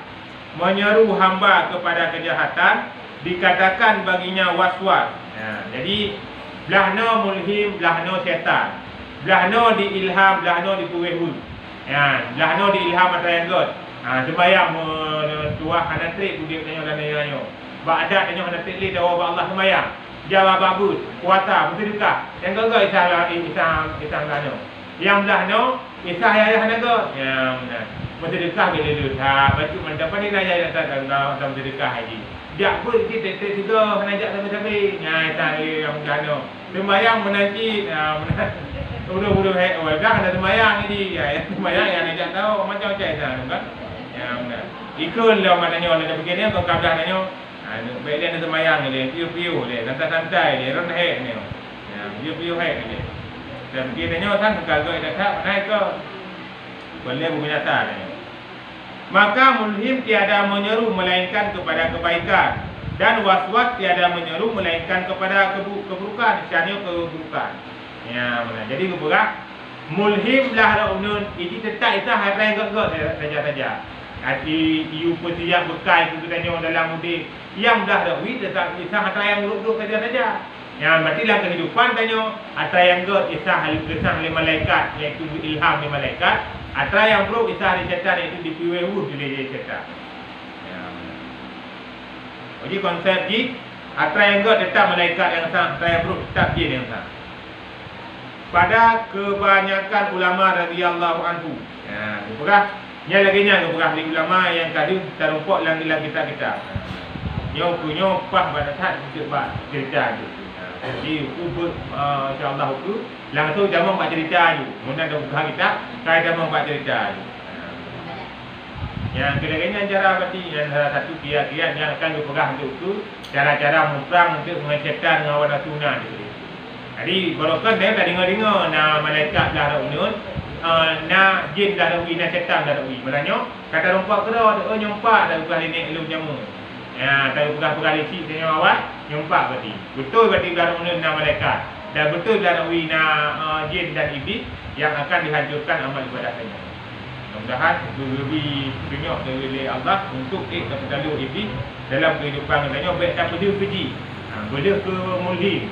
menyeru hamba kepada kejahatan, dikatakan baginya waswas. Jadi belahno mulhim, belahno syaitan, belahno diilham, belahno dipuwehu. Belahno diilham atau yang god. Sembayang tuah hanatrik budik tanya dan nanya. Ba'da tanya hanatrik li dawa Allah sembayang. Jawab babut, kuasa, mesti dekat. Yang god isah belahno. Yang belahno isah ayah naga. Mesti dekat bila dia dah baca mendapat ni naya dah mesti dekat haji. Dia pun kita juga menajak sampai-sampai. Tadi yang belahno. Sembayang menanti udah dah ada sembayang ni. Sembayang yang najak tahu macam-macam dah kan. Ikut lah maknanya orang dah begini kau kablah tanya. Baik dia ada sembayang ni, piu-piu dia, santai-santai dia, rendah ni. Piu-piu dia. Dan kita tanya kan kalau ada tak naik ke boleh berbiasa ni. Maka mulhim tiada menyeru melainkan kepada kebaikan, dan waswas tiada menyeru melainkan kepada keburukan, syarnya keburukan. Jadi keburukan mulhim lah unun ini tetap itu hal yang gak saja. Hati you persiap bekal itu tanya dalam mudik yang dah dakwi tetap isah hal yang buruk saja. Berarti dalam kehidupan tanya atau yang good isah oleh malaikat, iaitu ilham oleh malaikat. Atau yang buruk isah oleh syaitan, iaitu dipiwehu oleh syaitan. Jadi konsep ni atau yang good tetap malaikat yang sah, atau yang buruk tetap jin yang sah. Pada kebanyakan ulama radhiyallahu anhu. Bukan nya lagi nya bukan di ulama yang tadi terumpuk dalam kitab-kitab. Nyo pah pada saat cerita tu. Jadi ubud insya-Allah tu langsung jamak buat cerita tu. Mun ada bukan kita, kai jamak buat cerita tu. Yang kira-kira cara berarti yang salah satu kiat-kiat yang akan dipegang untuk tu cara-cara muprang untuk mengecekkan ngawal sunnah tu. Jadi barokah dia tak dengar-dengar na malaikat dah unun, na jin dah dawi, na syaitan dah dawi. Maknanya kata rompak kera nyompak dah bukan nenek elok jamu. Kalau pegang-pegang isi tanya awak nyompak berarti. Betul berarti dah unun na malaikat. Dan betul dah dawi na jin dan iblis yang akan dihancurkan amal ibadahnya. Mudah-mudahan lebih banyak dari Allah untuk kepada iblis dalam kehidupan katanya baik tak perlu keji. Boleh ke mulhim.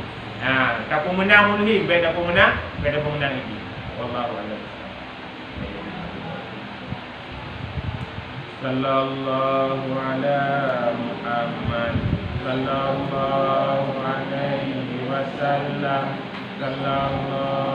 Tak pun menang mulhim, baik tak pun menang iblis. Wallahu a'lam. Sallallahu ala Muhammad sallallahu alaihi wasallam. wasallam. Sallallahu